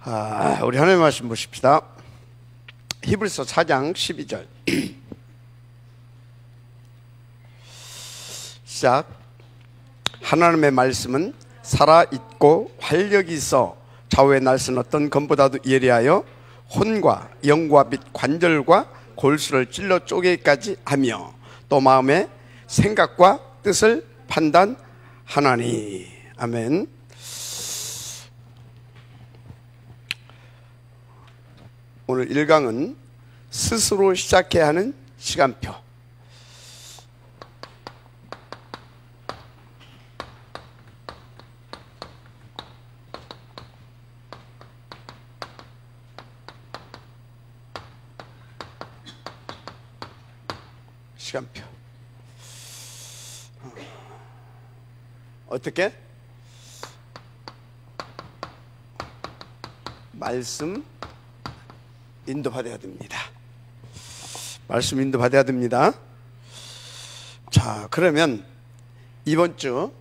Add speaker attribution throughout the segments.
Speaker 1: 우리 하나님 말씀 보십시다. 히브리서 4장 12절 시작. 하나님의 말씀은 살아있고 활력이 있어 좌우의 날선 어떤 검보다도 예리하여 혼과 영과 및 관절과 골수를 찔러 쪼개기까지 하며 또 마음의 생각과 뜻을 판단하나니. 아멘. 오늘 1강은 스스로 시작해야 하는 시간표. 시간표. 어떻게? 말씀 인도받아야 됩니다. 말씀 인도받아야 됩니다. 자, 그러면 이번 주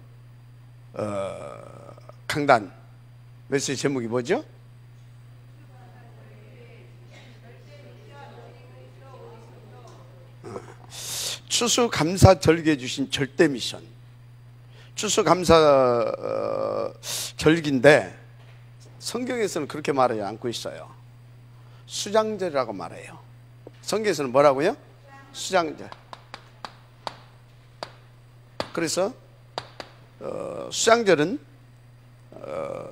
Speaker 1: 강단 메시지 제목이 뭐죠? 추수감사절기에 주신 절대 미션. 추수감사절기인데 성경에서는 그렇게 말하지 않고 있어요. 수장절이라고 말해요. 성경에서는 뭐라고요? 수장절. 그래서 수장절은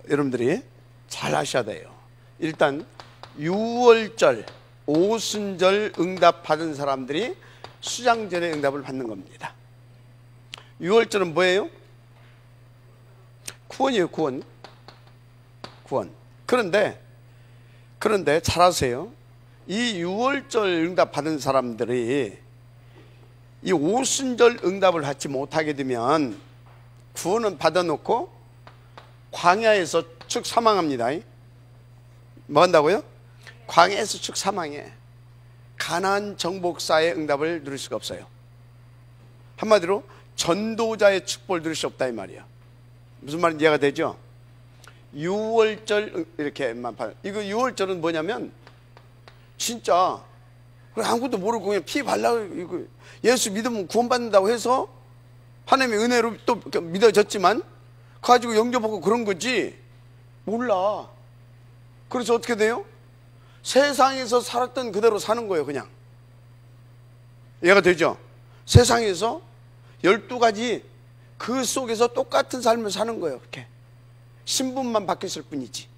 Speaker 1: 여러분들이 잘 아셔야 돼요. 일단 6월절, 오순절 응답 받은 사람들이 수장절의 응답을 받는 겁니다. 6월절은 뭐예요? 구원이에요. 구원. 그런데 잘 아세요. 이 6월절 응답 받은 사람들이 이 오순절 응답을 받지 못하게 되면 구원은 받아놓고 광야에서 축 사망합니다. 뭐 한다고요? 광야에서 축 사망해. 가나안 정복사의 응답을 누릴 수가 없어요. 한마디로 전도자의 축복을 누릴 수 없다 이 말이야. 무슨 말인지 이해가 되죠? 6월절 이렇게만 봐요. 이거 6월절은 뭐냐면 진짜 아무것도 모르고 그냥 피 발라고 예수 믿으면 구원받는다고 해서 하나님의 은혜로 또 믿어졌지만 가지고 영접하고 그런 거지 몰라. 그래서 어떻게 돼요? 세상에서 살았던 그대로 사는 거예요. 그냥 이해가 되죠? 세상에서 12가지 그 속에서 똑같은 삶을 사는 거예요. 그렇게 신분만 바뀌었을 뿐이지.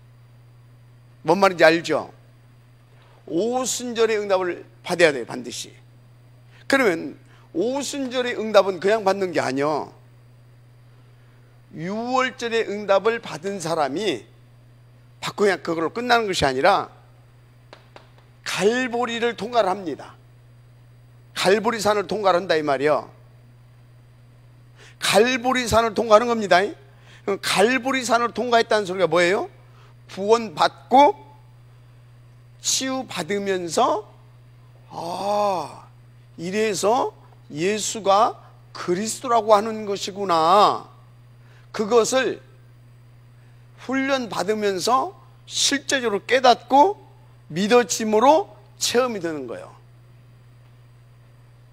Speaker 1: 뭔 말인지 알죠? 오순절의 응답을 받아야 돼요. 반드시. 그러면 오순절의 응답은 그냥 받는 게 아니야. 6월절의 응답을 받은 사람이 받고 그냥 그걸로 끝나는 것이 아니라 갈보리를 통과를 합니다. 갈보리산을 통과를 한다 이 말이요. 갈보리산을 통과하는 겁니다. 갈보리산을 통과했다는 소리가 뭐예요? 구원받고 치유받으면서 이래서 예수가 그리스도라고 하는 것이구나. 그것을 훈련받으면서 실제적으로 깨닫고 믿어짐으로 체험이 되는 거예요.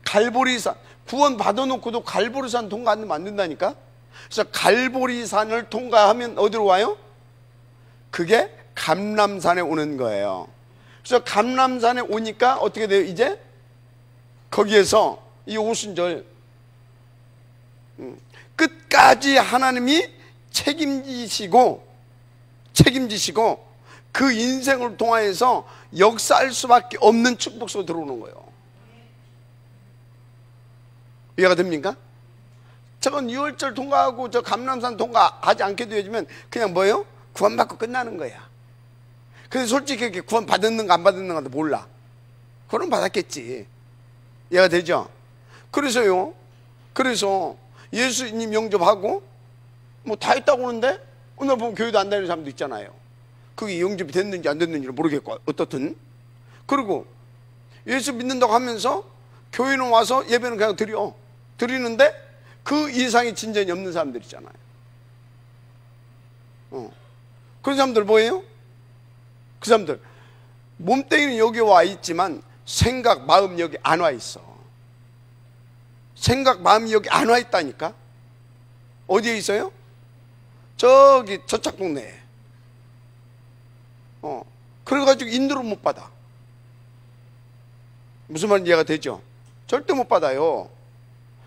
Speaker 1: 갈보리산 구원 받아놓고도 갈보리산 통과하면 안 된다니까. 그래서 갈보리산을 통과하면 어디로 와요? 그게 감람산에 오는 거예요. 그래서 감람산에 오니까 어떻게 돼요? 이제 거기에서 이 오순절 끝까지 하나님이 책임지시고 그 인생을 통하여서 역사할 수밖에 없는 축복 속에 들어오는 거예요. 이해가 됩니까? 저건 6월절 통과하고 저 감람산 통과하지 않게 되어지면 그냥 뭐예요? 구원받고 끝나는 거야. 근데 솔직히 그렇게 구원 받았는가 안 받았는가도 몰라. 그건 받았겠지. 이해가 되죠? 그래서 예수님 영접하고 뭐 다 했다고 하는데 오늘 보면 교회도 안 다니는 사람도 있잖아요. 그게 영접이 됐는지 안 됐는지를 모르겠고 어떻든. 그리고 예수 믿는다고 하면서 교회는 와서 예배는 그냥 드리는데 그 이상의 진전이 없는 사람들 있잖아요. 그런 사람들 뭐예요? 그 사람들 몸뚱이는 여기 와 있지만 생각, 마음 여기 안 와 있어. 생각, 마음이 여기 안 와 있다니까. 어디에 있어요? 저기 저쪽 동네에. 그래가지고 인도를 못 받아. 무슨 말인지 이해가 되죠? 절대 못 받아요.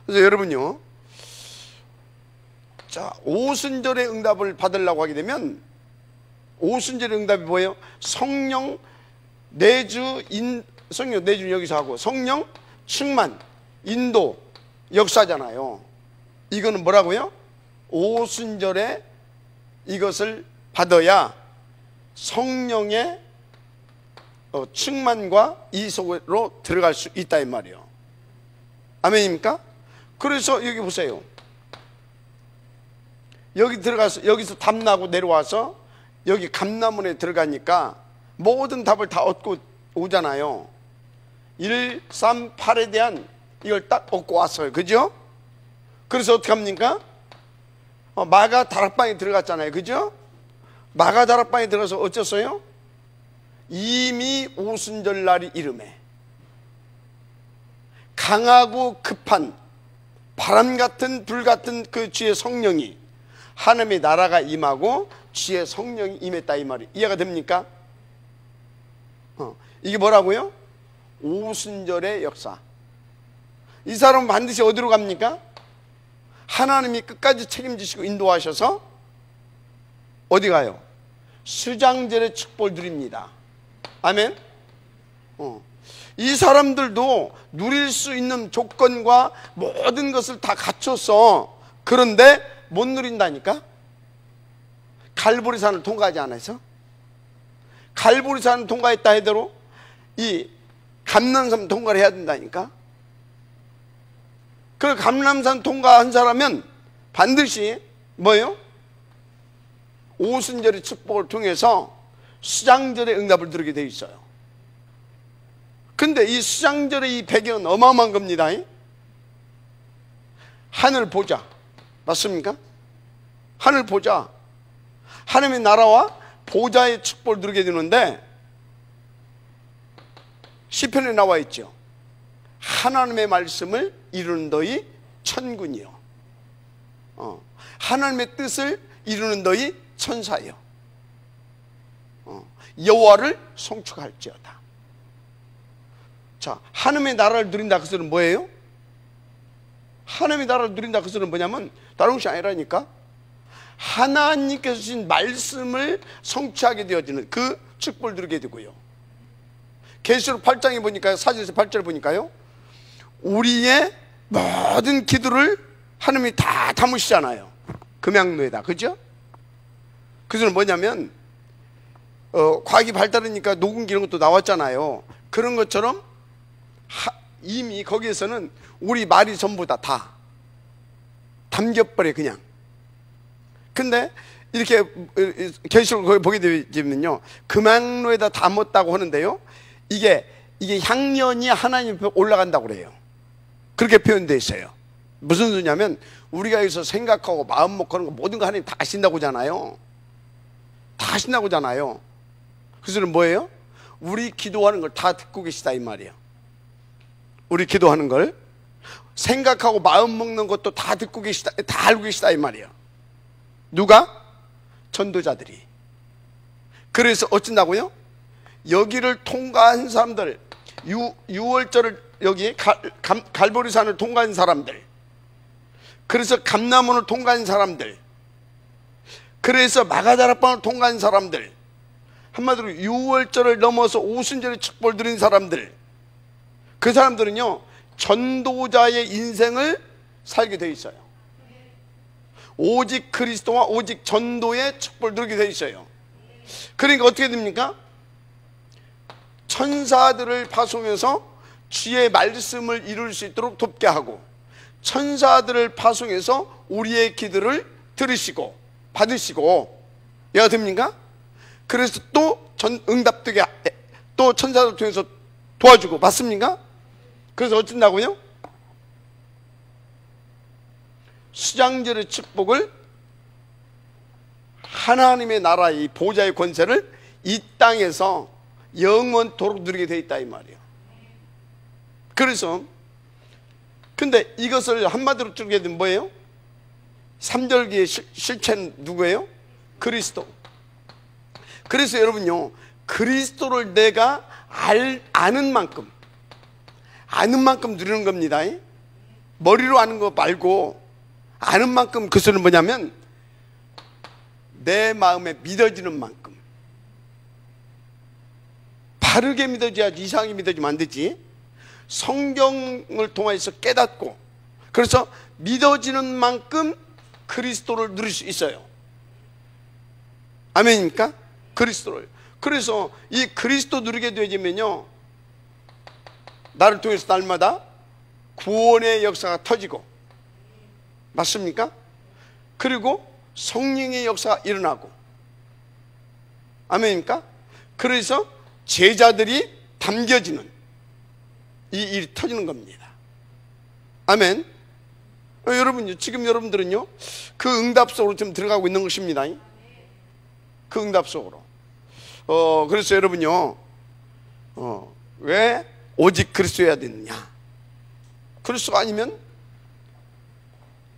Speaker 1: 그래서 여러분요, 자, 오순절의 응답을 받으려고 하게 되면, 오순절의 응답이 뭐예요? 성령 내주 성령 내주 여기서 하고, 성령 충만 인도 역사잖아요. 이거는 뭐라고요? 오순절에 이것을 받아야 성령의 충만과 이속으로 들어갈 수 있다 이 말이에요. 아멘입니까? 그래서 여기 보세요. 여기 들어가서 여기서 답나고 내려와서 여기 감람원에 들어가니까 모든 답을 다 얻고 오잖아요. 1, 3, 8에 대한 이걸 딱 얻고 왔어요. 그죠? 그래서 어떻게 합니까? 마가 다락방에 들어갔잖아요. 그죠? 마가 다락방에 들어가서 어쩌어요? 이미 오순절 날이 이름에 강하고 급한 바람 같은 불 같은 그 주의 성령이, 하나님의 나라가 임하고 주의 성령이 임했다 이 말이 이해가 됩니까? 이게 뭐라고요? 오순절의 역사. 이 사람은 반드시 어디로 갑니까? 하나님이 끝까지 책임지시고 인도하셔서 어디 가요? 수장절의 축복을 누립니다. 아멘. 이 사람들도 누릴 수 있는 조건과 모든 것을 다 갖췄어. 그런데 못 누린다니까? 갈보리산을 통과하지 않아서? 갈보리산을 통과했다 해도 이 감람산 통과를 해야 된다니까? 그 감람산 통과한 사람은 반드시 뭐예요? 오순절의 축복을 통해서 수장절의 응답을 누리게 되어 있어요. 근데 이 수장절의 이 배경은 어마어마한 겁니다. 하늘 보자. 맞습니까? 하늘 보자. 하나님의 나라와 보좌의 축복을 누리게 되는데, 시편에 나와 있죠. 하나님의 말씀을 이루는 너희 천군이요, 하나님의 뜻을 이루는 너희 천사요, 여호와를 송축할지어다. 자, 하나님의 나라를 누린다 그 소리는 뭐예요? 하나님의 나라를 누린다 그 소리는 뭐냐면 다른 것이 아니라니까, 하나님께서 주신 말씀을 성취하게 되어지는 그 축복을 누리게 되고요. 계시록 8장에 보니까요, 사진에서 8절 보니까요, 우리의 모든 기도를 하나님이 다 담으시잖아요. 금양로에다. 그죠? 그래서 뭐냐면 과학이 발달하니까 녹음기 이런 것도 나왔잖아요. 그런 것처럼 이미 거기에서는 우리 말이 전부 다 담겨버려 그냥. 근데 이렇게 계시록 보게 되면요, 금양로에다 담았다고 하는데요, 이게 향연이 하나님 앞에 올라간다고 그래요. 그렇게 표현되어 있어요. 무슨 소리냐면 우리가 여기서 생각하고 마음 먹고 하는 거 모든 거 하나님 다 아신다고 하잖아요. 다 아신다고 하잖아요. 그래서 뭐예요? 우리 기도하는 걸 다 듣고 계시다 이 말이에요. 우리 기도하는 걸 생각하고 마음 먹는 것도 다 듣고 계시다, 다 알고 계시다 이 말이에요. 누가? 전도자들이. 그래서 어쩐다고요? 여기를 통과한 사람들, 6월절을 여기 갈보리산을 통과한 사람들, 그래서 감람원을 통과한 사람들, 그래서 마가다락방을 통과한 사람들, 한마디로 6월절을 넘어서 오순절의 축복을 누린 사람들, 그 사람들은요 전도자의 인생을 살게 되어 있어요. 오직 그리스도와 오직 전도의 축복을 누리게 되어 있어요. 그러니까 어떻게 됩니까? 천사들을 파송해서 주의 말씀을 이룰 수 있도록 돕게 하고, 천사들을 파송해서 우리의 기도를 들으시고 받으시고, 이해가 됩니까? 그래서 또 응답되게 또 천사들 통해서 도와주고, 맞습니까? 그래서 어쩐다고요? 수장절의 축복을, 하나님의 나라의 보좌의 권세를 이 땅에서 영원토록 누리게 돼 있다 이 말이에요. 그래서 근데 이것을 한마디로 줄게 되면 뭐예요? 3절기의 실체는 누구예요? 그리스도. 그래서 여러분요, 그리스도를 내가 아는 만큼 누리는 겁니다. 머리로 아는 거 말고 아는 만큼, 그 소리는 뭐냐면 내 마음에 믿어지는 만큼. 바르게 믿어져야지, 이상하게 믿어지면 안 되지. 성경을 통해서 깨닫고, 그래서 믿어지는 만큼 그리스도를 누릴 수 있어요. 아멘입니까? 그리스도를. 그래서 이 그리스도 누리게 되어지면요, 나를 통해서 날마다 구원의 역사가 터지고, 맞습니까? 그리고 성령의 역사가 일어나고, 아멘입니까? 그래서 제자들이 담겨지는 이 일이 터지는 겁니다. 아멘. 여러분요, 지금 여러분들은요, 그 응답 속으로 지금 들어가고 있는 것입니다. 그 응답 속으로. 그래서 여러분요, 왜 오직 그리스도여야 되느냐? 그리스도가 아니면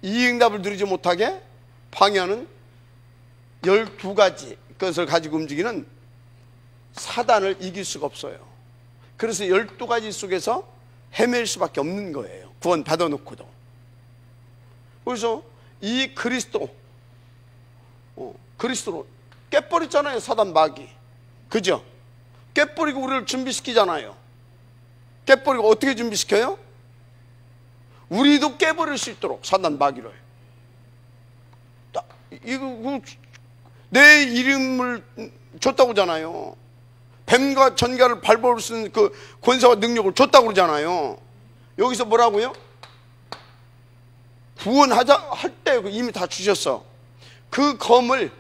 Speaker 1: 이 응답을 누리지 못하게 방해하는 12가지 것을 가지고 움직이는 사단을 이길 수가 없어요. 그래서 12가지 속에서 헤맬 수밖에 없는 거예요. 구원 받아놓고도. 그래서 이 그리스도로 깨버렸잖아요, 사단 마귀. 그죠? 깨버리고 우리를 준비시키잖아요. 깨버리고 어떻게 준비시켜요? 우리도 깨버릴 수 있도록, 사단 마귀를. 이거 내 이름을 줬다고 하잖아요. 뱀과 전갈을 밟아올 수 있는 그 권세와 능력을 줬다고 그러잖아요. 여기서 뭐라고요? 구원하자 할 때 이미 다 주셨어. 그 검을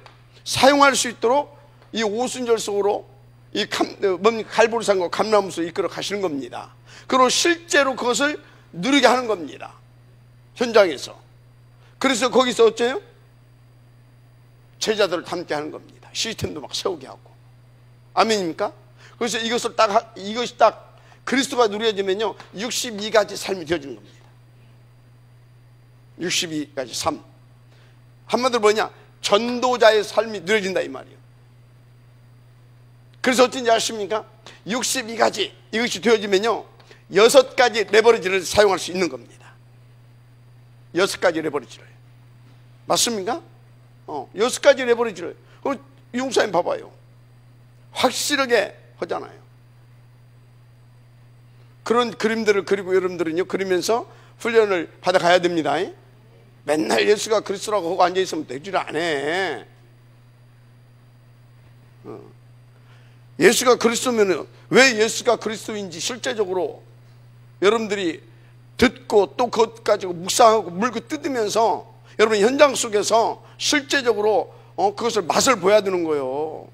Speaker 1: 사용할 수 있도록 이 오순절 속으로 이 갈보리산과 감람으로 이끌어 가시는 겁니다. 그리고 실제로 그것을 누리게 하는 겁니다. 현장에서. 그래서 거기서 어째요? 제자들을 담게 하는 겁니다. 시스템도 막 세우게 하고. 아멘입니까? 그래서 이것이 딱 그리스도가 누려지면요, 62가지 삶이 되어지는 겁니다. 62가지 삶. 한마디로 뭐냐? 전도자의 삶이 누려진다 이 말이에요. 그래서 어쩐지 아십니까? 62가지 이것이 되어지면요, 6가지 레버리지를 사용할 수 있는 겁니다. 6가지 레버리지를. 맞습니까? 6가지 레버리지를. 용사님 봐봐요. 확실하게 하잖아요. 그런 그림들을 그리고 여러분들은요, 그리면서 훈련을 받아가야 됩니다. 맨날 예수가 그리스도라고 하고 앉아있으면 되지를 않아. 예수가 그리스도면 왜 예수가 그리스도인지 실제적으로 여러분들이 듣고 또 그것 가지고 묵상하고 물고 뜯으면서 여러분 현장 속에서 실제적으로 그것을 맛을 보여야 되는 거예요.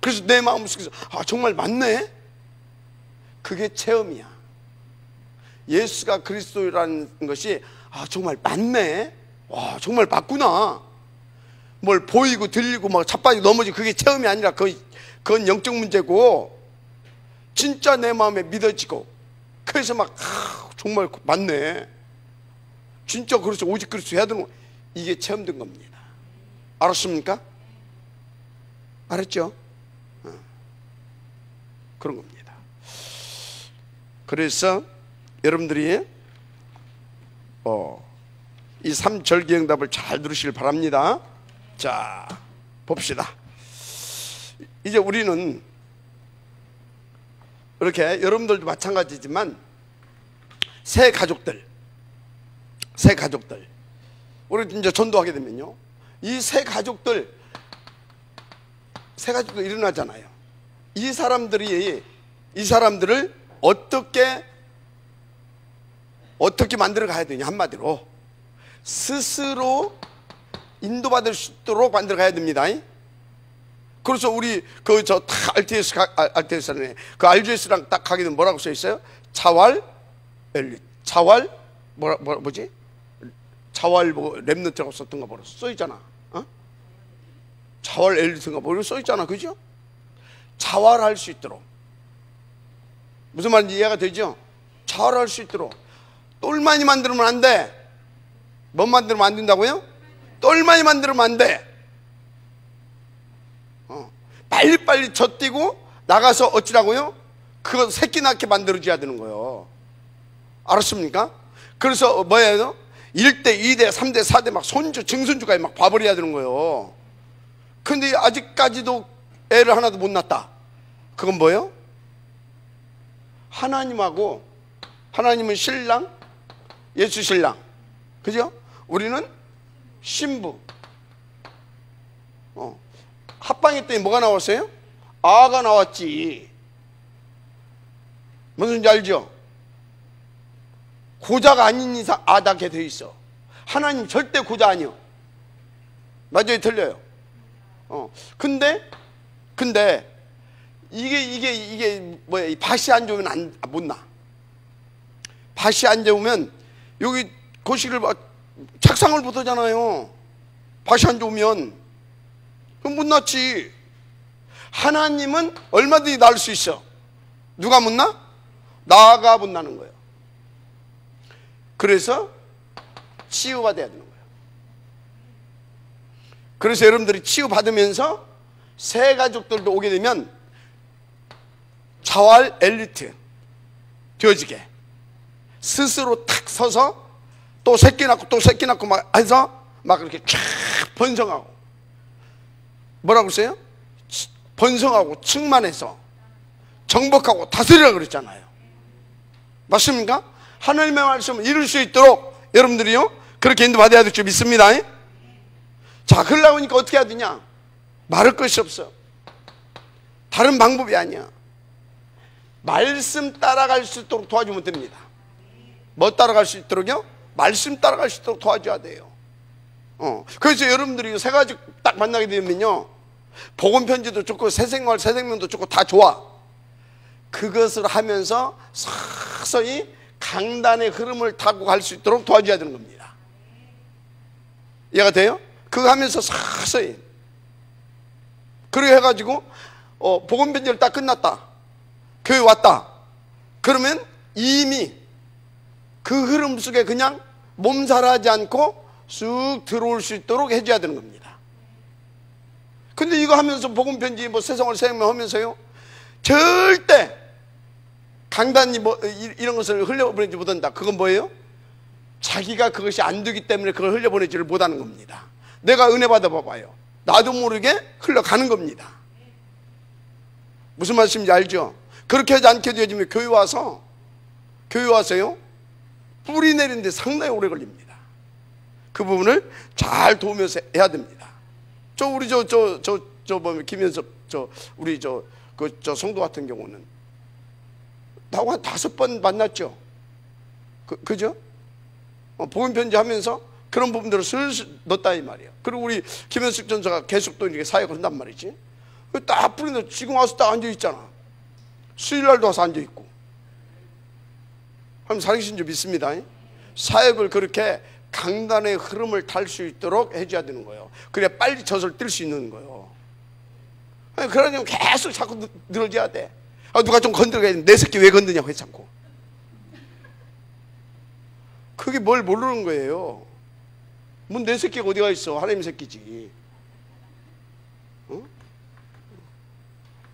Speaker 1: 그래서 내 마음속에서 정말 맞네? 그게 체험이야. 예수가 그리스도라는 것이 정말 맞네? 와, 정말 맞구나. 뭘 보이고 들리고 막 자빠지고 넘어지고 그게 체험이 아니라 그건 영적 문제고, 진짜 내 마음에 믿어지고, 그래서 막 정말 맞네, 진짜 그래서 오직 그리스도 해야 되는 거, 이게 체험된 겁니다. 알았습니까? 알았죠? 그런 겁니다. 그래서 여러분들이 이 3절기 응답을 잘 들으시길 바랍니다. 자, 봅시다. 이제 우리는 이렇게 여러분들도 마찬가지지만 새 가족들 우리 이제 전도하게 되면요, 이 새 가족들 일어나잖아요. 이 사람들을 어떻게 만들어 가야 되냐? 한마디로 스스로 인도받을 수 있도록 만들어 가야 됩니다. 그래서 우리 RTS네, 그 RGS랑 딱 가게 되면 뭐라고 써 있어요? 자활 랩런트라고 썼던 거 뭐라고 써 있잖아. 자활 엘리트인가 뭐 이렇게 써있잖아, 그죠? 자활할 수 있도록. 무슨 말인지 이해가 되죠? 자활할 수 있도록. 똘마니 만들면 안 돼. 뭐 만들면 안 된다고요? 똘마니 만들면 안 돼. 빨리빨리 젖뛰고 나가서 어찌라고요? 그거 새끼 낳게 만들어줘야 되는 거예요. 알았습니까? 그래서 뭐예요? 1대, 2대, 3대, 4대 막 손주, 증손주까지 막 봐버려야 되는 거예요. 근데 아직까지도 애를 하나도 못 낳았다. 그건 뭐예요? 하나님하고, 하나님은 신랑, 예수 신랑, 그죠? 우리는 신부. 합방했더니 뭐가 나왔어요? 아가 나왔지. 무슨지 알죠? 고자가 아닌 이상 아다게 돼 있어. 하나님 절대 고자 아니요. 맞아요, 틀려요? 근데 이게 뭐야? 이 밭이 안 좋으면 못 나. 밭이 안 좋으면 여기 거실을 책상을 못 하잖아요. 밭이 안 좋으면 그럼 못 낳지. 하나님은 얼마든지 낳을 수 있어. 누가 못 낳아? 나가 못 낳는 거예요. 그래서 치유받아야 되는 거예요. 그래서 여러분들이 치유받으면서 새 가족들도 오게 되면 자활 엘리트 되어지게 스스로 탁 서서 또 새끼 낳고 또 새끼 낳고 막 해서 막 이렇게 쫙 번성하고, 뭐라고 했어요? 번성하고 충만해서 정복하고 다스리라 그랬잖아요. 맞습니까? 하나님의 말씀을 이룰 수 있도록 여러분들이요 그렇게 인도받아야 될 줄 믿습니다. 자, 그러려고 하니까 어떻게 해야 되냐? 말할 것이 없어. 다른 방법이 아니야. 말씀 따라갈 수 있도록 도와주면 됩니다. 뭐 따라갈 수 있도록요? 말씀 따라갈 수 있도록 도와줘야 돼요. 그래서 여러분들이 세 가지 딱 만나게 되면요, 복음 편지도 좋고 새생활 새생명도 좋고 다 좋아. 그것을 하면서 서서히 강단의 흐름을 타고 갈 수 있도록 도와줘야 되는 겁니다. 이해가 돼요? 그거 하면서 서서히. 그렇게 해가지고 복음 편지를 딱 끝났다, 교회 왔다, 그러면 이미 그 흐름 속에 그냥 몸살하지 않고 쑥 들어올 수 있도록 해줘야 되는 겁니다. 근데 이거 하면서 복음 편지 뭐 세상을 생명 하면서요 절대 강단이 뭐 이런 것을 흘려보내지 못한다. 그건 뭐예요? 자기가 그것이 안 되기 때문에 그걸 흘려보내지를 못하는 겁니다. 내가 은혜 받아봐봐요. 나도 모르게 흘러가는 겁니다. 무슨 말씀인지 알죠? 그렇게 하지 않게 되어지면 교회 와서요 뿌리 내리는데 상당히 오래 걸립니다. 그 부분을 잘 도우면서 해야 됩니다. 우리 김현섭 우리 성도 같은 경우는 나하고 한 5번 만났죠. 그죠? 복음 편지 하면서 그런 부분들을 슬슬 넣었다 이 말이에요. 그리고 우리 김현숙 전사가 계속 또 이렇게 사역을 한단 말이지. 딱 뿌리는데 지금 와서 딱 앉아 있잖아. 수요일날도 와서 앉아 있고. 하나님 살아계신 줄 믿습니다. 사역을 그렇게 강단의 흐름을 탈 수 있도록 해줘야 되는 거예요. 그래야 빨리 젖을 뜰 수 있는 거예요. 그러려면 계속 자꾸 늘어져야 돼. 누가 좀 건드려야 돼. 내 새끼 왜 건드냐고 해 자꾸. 그게 뭘 모르는 거예요. 뭐 내 새끼가 어디가 있어. 하나님 새끼지.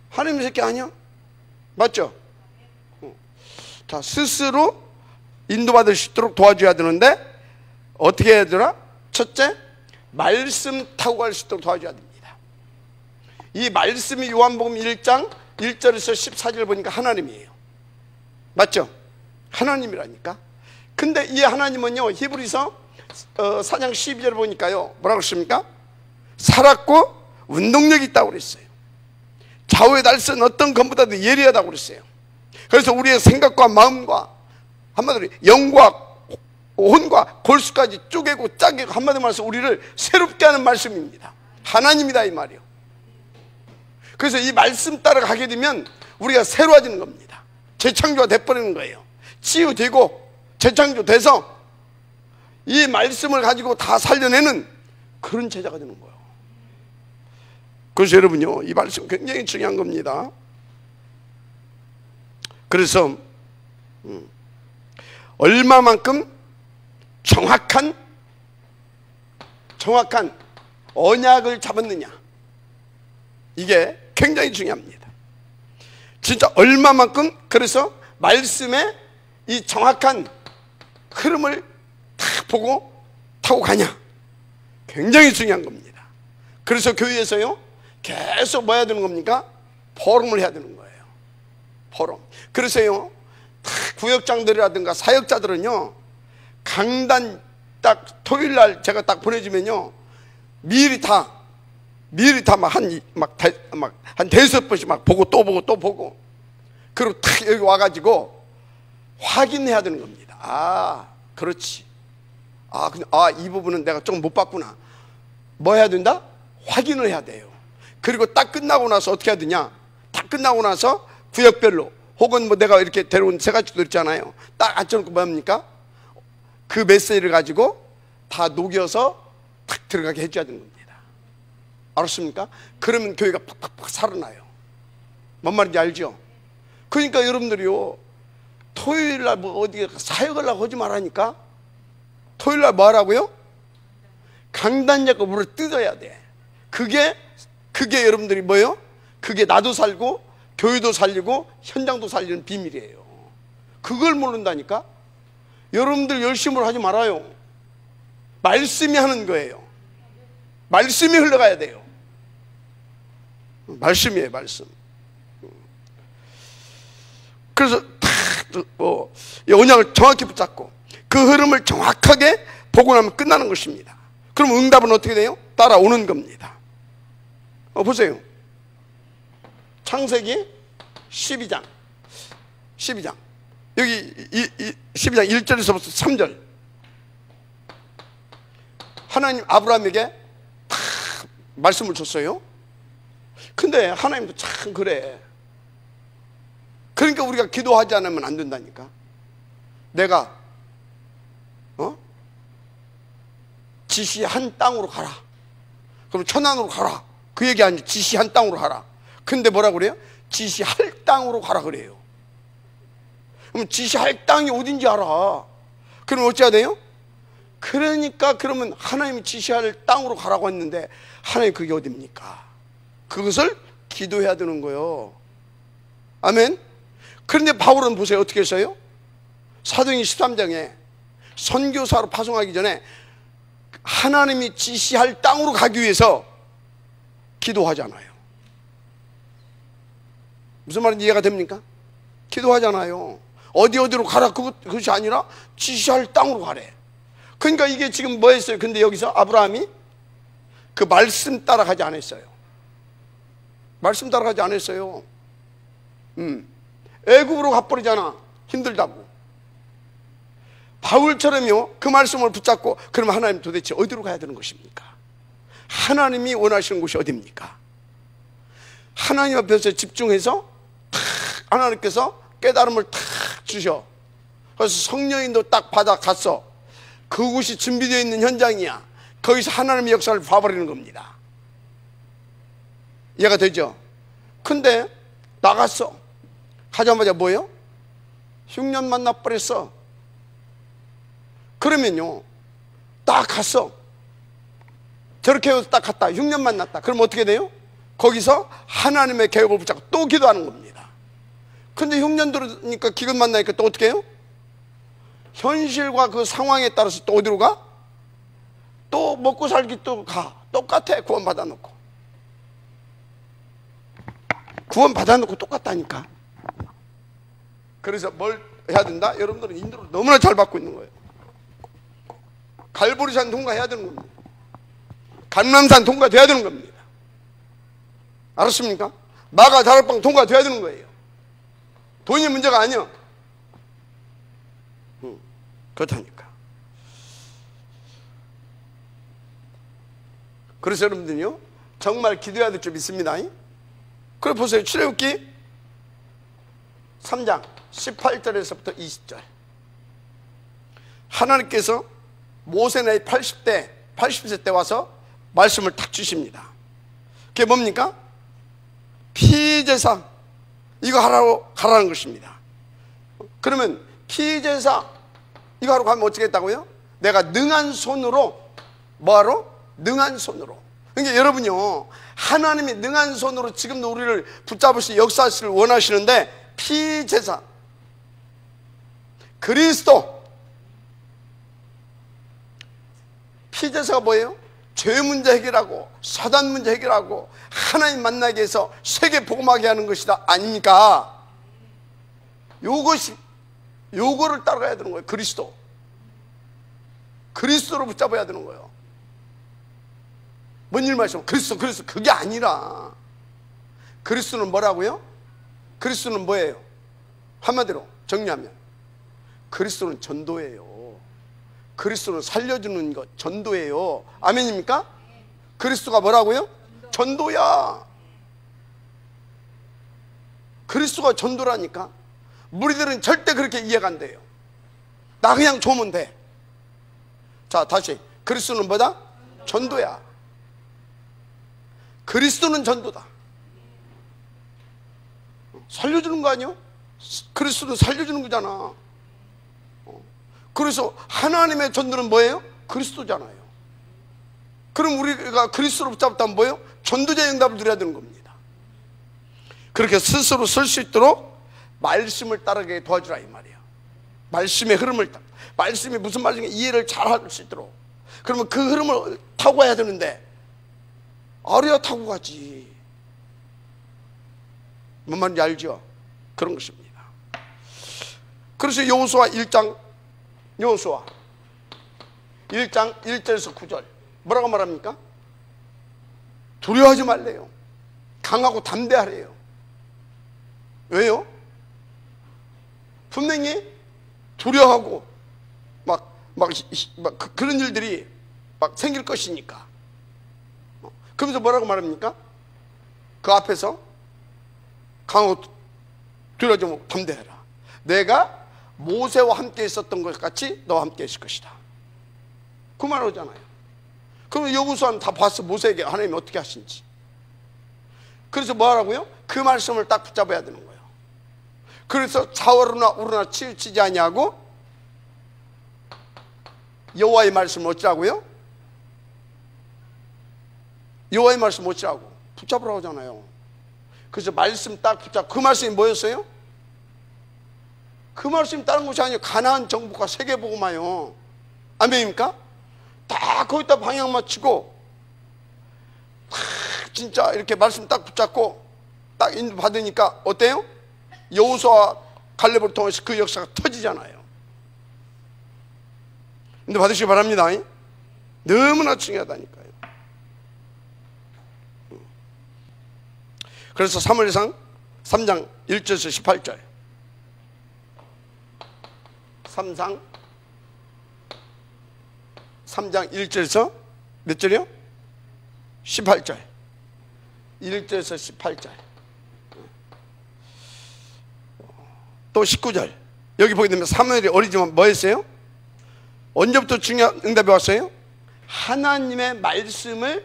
Speaker 1: 하나님 새끼 아니야? 맞죠? 다 스스로 인도받을 수 있도록 도와줘야 되는데 어떻게 해야 되나? 첫째, 말씀 타고 갈 수 있도록 도와줘야 됩니다. 이 말씀이 요한복음 1장 1절에서 14절 보니까 하나님이에요. 맞죠? 하나님이라니까. 근데 이 하나님은요 히브리서 4장 12절 보니까요 뭐라고 했습니까? 살았고 운동력이 있다고 그랬어요. 좌우의 날선 어떤 것보다도 예리하다고 그랬어요. 그래서 우리의 생각과 마음과 한마디로 영과 혼과 골수까지 쪼개고 짜개고 한마디로 말해서 우리를 새롭게 하는 말씀입니다. 하나님이다 이 말이요. 그래서 이 말씀 따라 가게 되면 우리가 새로워지는 겁니다. 재창조가 돼버리는 거예요. 치유되고 재창조돼서 이 말씀을 가지고 다 살려내는 그런 제자가 되는 거예요. 그래서 여러분요, 이 말씀 굉장히 중요한 겁니다. 그래서 얼마만큼 정확한 언약을 잡았느냐, 이게 굉장히 중요합니다. 진짜 얼마만큼, 그래서 말씀의 이 정확한 흐름을 딱 보고 타고 가냐, 굉장히 중요한 겁니다. 그래서 교회에서요 계속 뭐 해야 되는 겁니까? 포럼을 해야 되는 거예요. 포럼. 그래서요 구역장들이라든가 사역자들은요, 강단 딱 토요일날 제가 딱 보내주면요, 미리 다 막 한 대여섯 번씩 막 보고 또 보고 또 보고, 그리고 탁 여기 와가지고 확인해야 되는 겁니다. 아, 그렇지. 근데 이 부분은 내가 좀 못 봤구나. 뭐 해야 된다? 확인을 해야 돼요. 그리고 딱 끝나고 나서 어떻게 해야 되냐? 딱 끝나고 나서 구역별로, 혹은 뭐 내가 이렇게 데려온 세 가지도 있잖아요. 딱 앉혀놓고 뭐 합니까? 그 메시지를 가지고 다 녹여서 탁 들어가게 해줘야 되는 겁니다. 알았습니까? 그러면 교회가 팍팍팍 살아나요. 뭔 말인지 알죠? 그러니까 여러분들이요, 토요일날 뭐 어디 사역을 하고 하지 말라니까. 토요일날 뭐 하라고요? 강단 잡고 물을 뜯어야 돼. 그게 여러분들이 뭐예요? 그게 나도 살고 교회도 살리고 현장도 살리는 비밀이에요. 그걸 모른다니까. 여러분들 열심으로 하지 말아요. 말씀이 하는 거예요. 말씀이 흘러가야 돼요. 말씀이에요, 말씀. 그래서 이 언약을 정확히 붙잡고 그 흐름을 정확하게 보고 나면 끝나는 것입니다. 그럼 응답은 어떻게 돼요? 따라오는 겁니다. 보세요. 창세기 12장 여기 12장 1절에서부터 3절, 하나님 아브라함에게 다 말씀을 줬어요. 근데 하나님도 참 그래. 그러니까 우리가 기도하지 않으면 안 된다니까. 내가 지시한 땅으로 가라. 그럼 천안으로 가라. 그 얘기 아니지. 지시한 땅으로 가라. 근데 뭐라 그래요? 지시할 땅으로 가라 그래요. 그럼 지시할 땅이 어딘지 알아. 그럼 어찌해야 돼요? 그러니까 그러면 하나님이 지시할 땅으로 가라고 했는데 하나님 그게 어딥니까? 그것을 기도해야 되는 거예요. 아멘. 그런데 바울은 보세요, 어떻게 했어요? 사도행전 13장에 선교사로 파송하기 전에 하나님이 지시할 땅으로 가기 위해서 기도하잖아요. 무슨 말인지 이해가 됩니까? 기도하잖아요. 어디로 가라 그것이 아니라 지시할 땅으로 가래. 그러니까 이게 지금 뭐 했어요? 근데 여기서 아브라함이 그 말씀 따라가지 않았어요. 말씀 따라가지 않았어요. 애굽으로 가버리잖아. 힘들다고. 바울처럼요, 그 말씀을 붙잡고, 그러면 하나님 도대체 어디로 가야 되는 것입니까? 하나님이 원하시는 곳이 어디입니까? 하나님 앞에서 집중해서 탁 하나님께서 깨달음을 탁 주셔. 그래서 성령인도 딱 받아갔어. 그곳이 준비되어 있는 현장이야. 거기서 하나님의 역사를 봐버리는 겁니다. 이해가 되죠? 근데 나갔어. 가자마자 뭐예요? 흉년 만나버렸어. 그러면요, 딱 갔어. 저렇게 해서 딱 갔다. 흉년 만났다. 그럼 어떻게 돼요? 거기서 하나님의 계획을 붙잡고 또 기도하는 겁니다. 근데 흉년 들으니까 기근 만나니까 또 어떻게 해요? 현실과 그 상황에 따라서 또 어디로 가? 또 먹고 살기 또 가. 똑같아. 구원 받아놓고. 구원 받아놓고 똑같다니까. 그래서 뭘 해야 된다? 여러분들은 인도를 너무나 잘 받고 있는 거예요. 갈보리산 통과해야 되는 겁니다. 감람산 통과돼야 되는 겁니다. 알았습니까? 마가 다락방 통과돼야 되는 거예요. 돈이 문제가 아니야. 그렇다니까. 그래서 여러분들요, 정말 기도해야 될 줄 믿습니다. 그래 보세요. 출애굽기 3장 18절에서부터 20절. 하나님께서 모세 나이 80세 때 와서 말씀을 딱 주십니다. 그게 뭡니까? 피제사. 이거 하라는 것입니다. 그러면 피제사 이거 하러 가면 어떻게 했다고요? 내가 능한 손으로 뭐하러? 능한 손으로. 그러니까 여러분요, 하나님이 능한 손으로 지금도 우리를 붙잡으시 역사하시를 원하시는데, 피제사 그리스도. 피제사가 뭐예요? 죄 문제 해결하고 사단 문제 해결하고 하나님 만나게 해서 세계 복음하게 하는 것이다 아닙니까? 요거를 따라가야 되는 거예요. 그리스도로 붙잡아야 되는 거예요. 뭔 일 말씀? 그리스도 그게 아니라, 그리스도는 뭐라고요? 그리스도는 뭐예요? 한마디로 정리하면 그리스도는 전도예요. 그리스도는 살려주는 것, 전도예요. 아멘입니까? 그리스도가 뭐라고요? 전도야. 그리스도가 전도라니까. 무리들은 절대 그렇게 이해가 안 돼요. 나 그냥 좋으면 돼. 자, 다시. 그리스도는 뭐다? 전도야. 그리스도는 전도다. 살려주는 거 아니요? 그리스도는 살려주는 거잖아. 그래서 하나님의 전도는 뭐예요? 그리스도잖아요. 그럼 우리가 그리스도로 붙잡았다면 뭐예요? 전도자의 응답을 드려야 되는 겁니다. 그렇게 스스로 설 수 있도록 말씀을 따르게 도와주라 이 말이에요. 말씀의 흐름을 말씀이 무슨 말인지 이해를 잘 할 수 있도록. 그러면 그 흐름을 타고 가야 되는데 아래야 타고 가지. 뭔 말인지 알죠? 그런 것입니다. 그래서 여호수아 1장 1절에서 9절 뭐라고 말합니까? 두려워하지 말래요. 강하고 담대하래요. 왜요? 분명히 두려워하고 그런 일들이 막 생길 것이니까. 그러면서 뭐라고 말합니까? 그 앞에서 강하고 두려워하지 말고 담대해라. 내가 모세와 함께 있었던 것 같이 너와 함께 있을 것이다. 그 말 하잖아요. 그럼 여호수아는 다 봤어. 모세에게 하나님이 어떻게 하신지. 그래서 뭐 하라고요? 그 말씀을 딱 붙잡아야 되는 거예요. 그래서 좌우로나 우로나 치우치지 아니하고 여호와의 말씀을 어찌라고요? 여호와의 말씀 어찌라고? 붙잡으라고 하잖아요. 그래서 말씀 딱 붙잡고, 그 말씀이 뭐였어요? 그 말씀이 다른 것이 아니에요. 가나안 정복과 세계복음화요. 아멘입니까? 딱 거기다 방향 맞추고 진짜 이렇게 말씀 딱 붙잡고 딱 인도 받으니까 어때요? 여호수아 갈렙을 통해서 그 역사가 터지잖아요. 인도 받으시기 바랍니다. 너무나 중요하다니까요. 그래서 사무엘상 3장 1절에서 18절 3장 1절에서 몇 절이요? 18절 1절에서 18절 또 19절 여기 보게 되면 사무엘이 어리지만 뭐 했어요? 언제부터 중요한 응답이 왔어요? 하나님의 말씀을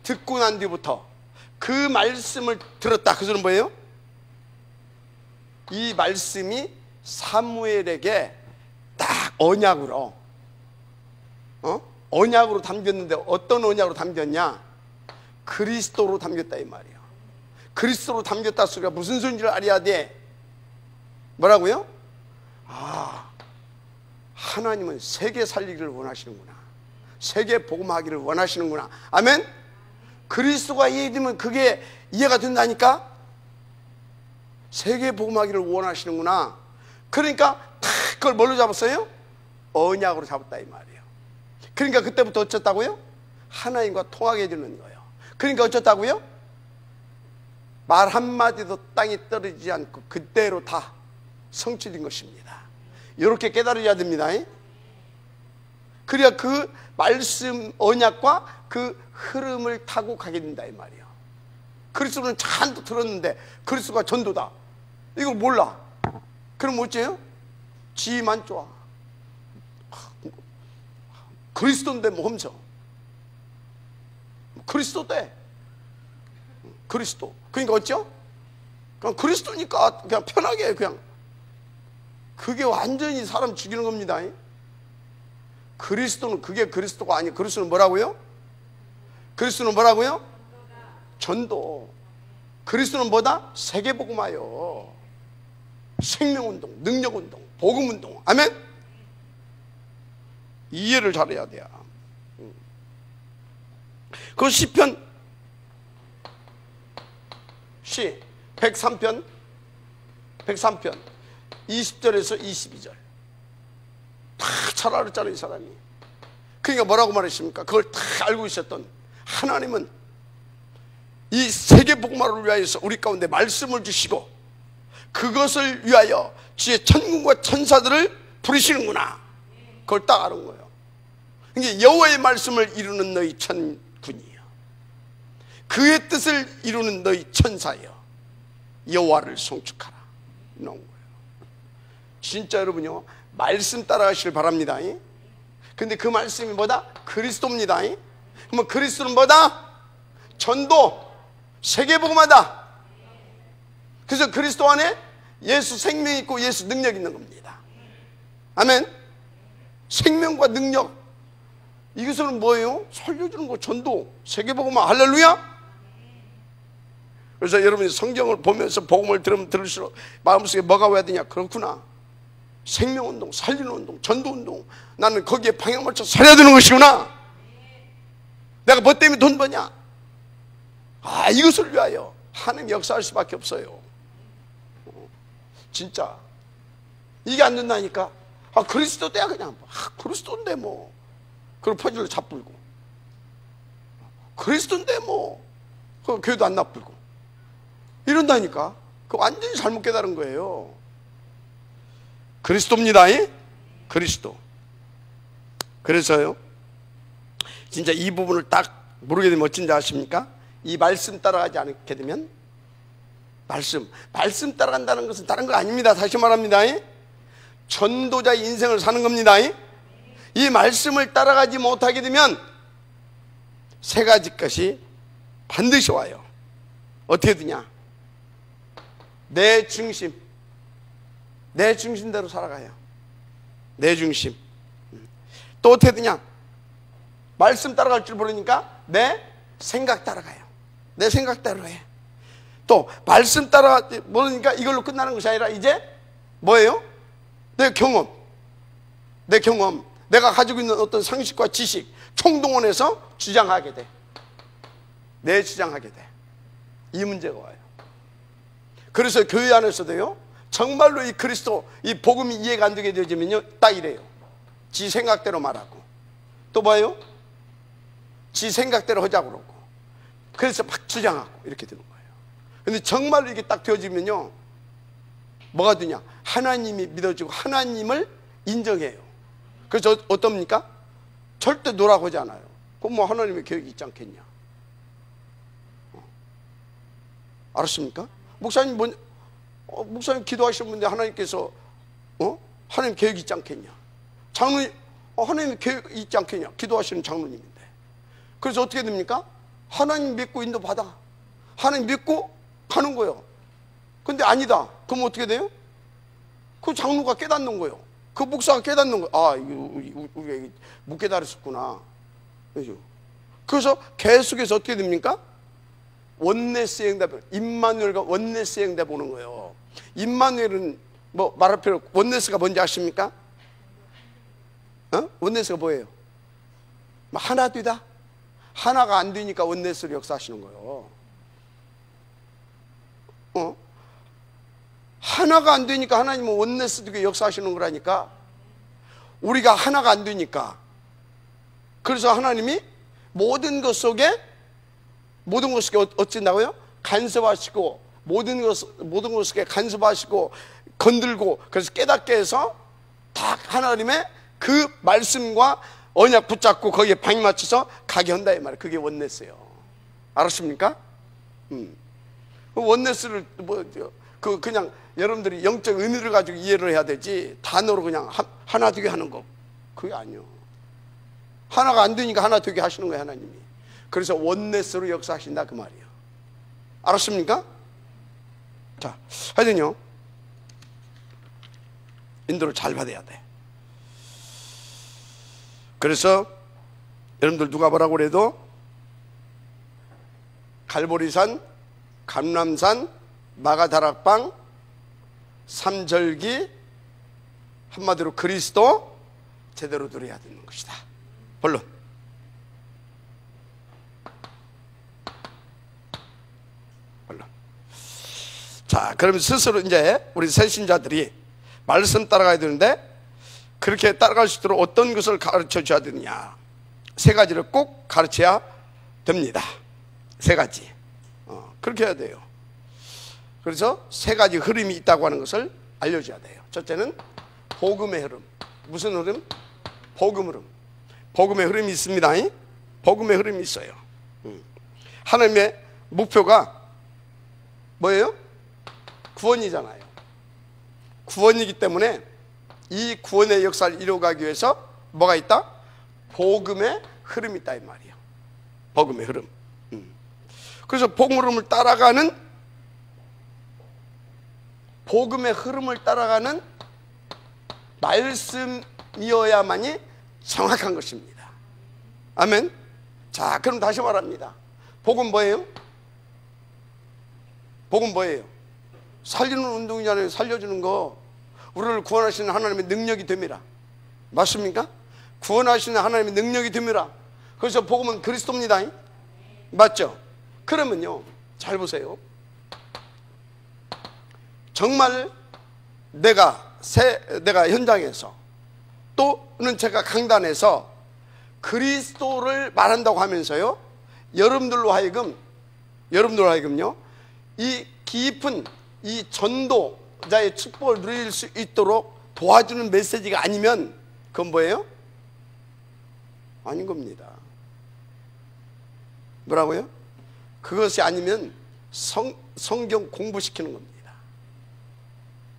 Speaker 1: 듣고 난 뒤부터 그 말씀을 들었다. 그 소리는 뭐예요? 이 말씀이 사무엘에게 딱 언약으로 언약으로 담겼는데 어떤 언약으로 담겼냐? 그리스도로 담겼다 이 말이에요. 그리스도로 담겼다 소리가 무슨 소리인지를 알아야 돼. 뭐라고요? 아, 하나님은 세계 살리기를 원하시는구나. 세계 복음하기를 원하시는구나. 아멘? 그리스도가 이해되면 그게 이해가 된다니까? 세계 복음하기를 원하시는구나. 그러니까 탁 그걸 뭘로 잡았어요? 언약으로 잡았다 이 말이에요. 그러니까 그때부터 어쩌다고요? 하나님과 통하게 되는 거예요. 그러니까 어쩌다고요? 말 한마디도 땅에 떨어지지 않고 그대로 다 성취된 것입니다. 이렇게 깨달아야 됩니다. 그래야 그 말씀 언약과 그 흐름을 타고 가게 된다 이 말이에요. 그리스도는 잔뜩 들었는데 그리스도가 전도다. 이걸 몰라. 그럼 어째요? 지만 좋아. 그리스도인데 뭐 험서. 그리스도 돼. 그리스도. 그러니까 어쩌? 그냥 그리스도니까 그냥 편하게 그냥. 그게 완전히 사람 죽이는 겁니다. 그리스도는 그게 그리스도가 아니에요. 그리스도는 뭐라고요? 그리스도는 뭐라고요? 전도. 그리스도는 뭐다? 세계복음화요. 생명운동, 능력운동, 복음운동. 아멘? 이해를 잘해야 돼요. 그 시편 103편 20절에서 22절 다 잘 알았잖아요, 이 사람이. 그러니까 뭐라고 말했습니까? 그걸 다 알고 있었던 하나님은 이 세계복음화를 위하여서 우리 가운데 말씀을 주시고 그것을 위하여 주의 천군과 천사들을 부르시는구나. 그걸 딱 아는 거예요. 그러니까 여호와의 말씀을 이루는 너희 천군이여, 그의 뜻을 이루는 너희 천사여, 여호와를 송축하라. 이런 거예요. 진짜 여러분요, 말씀 따라가시길 바랍니다. 근데 그 말씀이 뭐다? 그리스도입니다. 그러면 그리스도는 뭐다? 전도, 세계복음화다. 그래서 그리스도 안에 예수 생명이 있고 예수 능력이 있는 겁니다. 아멘. 생명과 능력, 이것은 뭐예요? 살려주는 거, 전도, 세계복음화. 할렐루야. 그래서 여러분이 성경을 보면서 복음을 들으면 들을수록 마음속에 뭐가 와야 되냐? 그렇구나, 생명운동, 살리는 운동, 전도운동, 나는 거기에 방향 맞춰 살아야 되는 것이구나. 내가 뭐 때문에 돈 버냐? 아, 이것을 위하여 하나님 역사할 수밖에 없어요. 진짜 이게 안 된다니까. 아, 그리스도 때야 그냥. 아, 그리스도인데 뭐. 그리고 퍼즐로 잡불고. 그리스도인데 뭐. 그 교회도 안 나불고. 이런다니까. 그 완전히 잘못 깨달은 거예요. 그리스도입니다. 그리스도. 그래서요, 진짜 이 부분을 딱 모르게 되면 어쩐지 아십니까? 이 말씀 따라가지 않게 되면, 말씀 따라간다는 것은 다른 거 아닙니다. 다시 말합니다. 전도자의 인생을 사는 겁니다. 이 말씀을 따라가지 못하게 되면 세 가지 것이 반드시 와요. 어떻게 되냐? 내 중심대로 살아가요. 내 중심. 또 어떻게 되냐? 말씀 따라갈 줄 모르니까 내 생각 따라가요. 내 생각대로 해. 또 말씀 따라 모르니까 이걸로 끝나는 것이 아니라 이제 뭐예요? 내 경험, 내가 가지고 있는 어떤 상식과 지식 총동원해서 주장하게 돼. 내 주장하게 돼. 이 문제가 와요. 그래서 교회 안에서도요, 정말로 이 그리스도, 이 복음이 이해가 안 되게 되어지면요, 딱 이래요. 지 생각대로 말하고, 또 뭐예요? 지 생각대로 하자고 그러고, 그래서 막 주장하고 이렇게 되는 거예요. 근데 정말로 이게 딱 되어지면요, 뭐가 되냐? 하나님이 믿어지고 하나님을 인정해요. 그래서 어떻습니까? 절대 노라고 하지 않아요. 그럼 뭐 하나님의 계획이 있지 않겠냐? 알았습니까? 목사님 목사님 기도하시는 분인데 하나님께서 하나님 계획이 있지 않겠냐? 장로님 하나님 계획이 있지 않겠냐? 기도하시는 장로님인데. 그래서 어떻게 됩니까? 하나님 믿고 인도받아. 하나님 믿고 가는 거예요. 근데 아니다. 그럼 어떻게 돼요? 그 장로가 깨닫는 거예요. 그 목사가 깨닫는 거예요. 아, 우리가 못 깨달았었구나. 그래서 계속해서 어떻게 됩니까? 원네스 행답, 임마누엘과 원네스 행답 보는 거예요. 임마누엘은 뭐 말할 필요 없고, 원네스가 뭔지 아십니까? 원네스가 뭐예요? 하나 되다. 하나가 안 되니까 원네스를 역사하시는 거예요. 하나가 안 되니까 하나님은 원네스 되게 역사하시는 거라니까. 우리가 하나가 안 되니까. 그래서 하나님이 모든 것 속에 어쩐다고요? 간섭하시고, 모든 것 속에 간섭하시고 건들고, 그래서 깨닫게 해서 딱 하나님의 그 말씀과 언약 붙잡고 거기에 방이 맞춰서 가게 한다 이 말이에요. 그게 원네스예요. 알았습니까? 원네스를 그냥 여러분들이 영적 의미를 가지고 이해를 해야 되지, 단어로 그냥 하나 되게 하는 거, 그게 아니에요. 하나가 안 되니까 하나 되게 하시는 거예요, 하나님이. 그래서 원네스로 역사하신다 그 말이에요. 알았습니까? 자, 하여튼요, 인도를 잘 받아야 돼. 그래서 여러분들 누가 뭐라고 그래도 갈보리산, 감람산, 마가다락방, 삼절기, 한마디로 그리스도 제대로 누려야 되는 것이다. 본론. 자, 그럼 스스로 이제 우리 새신자들이 말씀 따라가야 되는데, 그렇게 따라갈 수 있도록 어떤 것을 가르쳐 줘야 되느냐. 세 가지를 꼭 가르쳐야 됩니다. 세 가지. 그렇게 해야 돼요. 그래서 세 가지 흐름이 있다고 하는 것을 알려줘야 돼요. 첫째는 복음의 흐름. 무슨 흐름? 복음 흐름. 복음의 흐름이 있습니다. 복음의 흐름이 있어요. 하나님의 목표가 뭐예요? 구원이잖아요. 구원이기 때문에 이 구원의 역사를 이루어가기 위해서 뭐가 있다? 복음의 흐름이 있다 이 말이에요. 복음의 흐름. 그래서 복음의 흐름을 따라가는, 복음의 흐름을 따라가는 말씀이어야만이 정확한 것입니다. 아멘. 자, 그럼 다시 말합니다. 복음 뭐예요? 복음 뭐예요? 살리는 운동이잖아요. 살려주는 거. 우리를 구원하시는 하나님의 능력이 됩니다. 맞습니까? 구원하시는 하나님의 능력이 됩니다. 그래서 복음은 그리스도입니다. 맞죠? 그러면요, 잘 보세요. 정말 내가 현장에서 또는 제가 강단에서 그리스도를 말한다고 하면서요, 여러분들로 하여금요, 이 깊은 이 전도자의 축복을 누릴 수 있도록 도와주는 메시지가 아니면 그건 뭐예요? 아닌 겁니다. 뭐라고요? 그것이 아니면 성경 공부시키는 겁니다.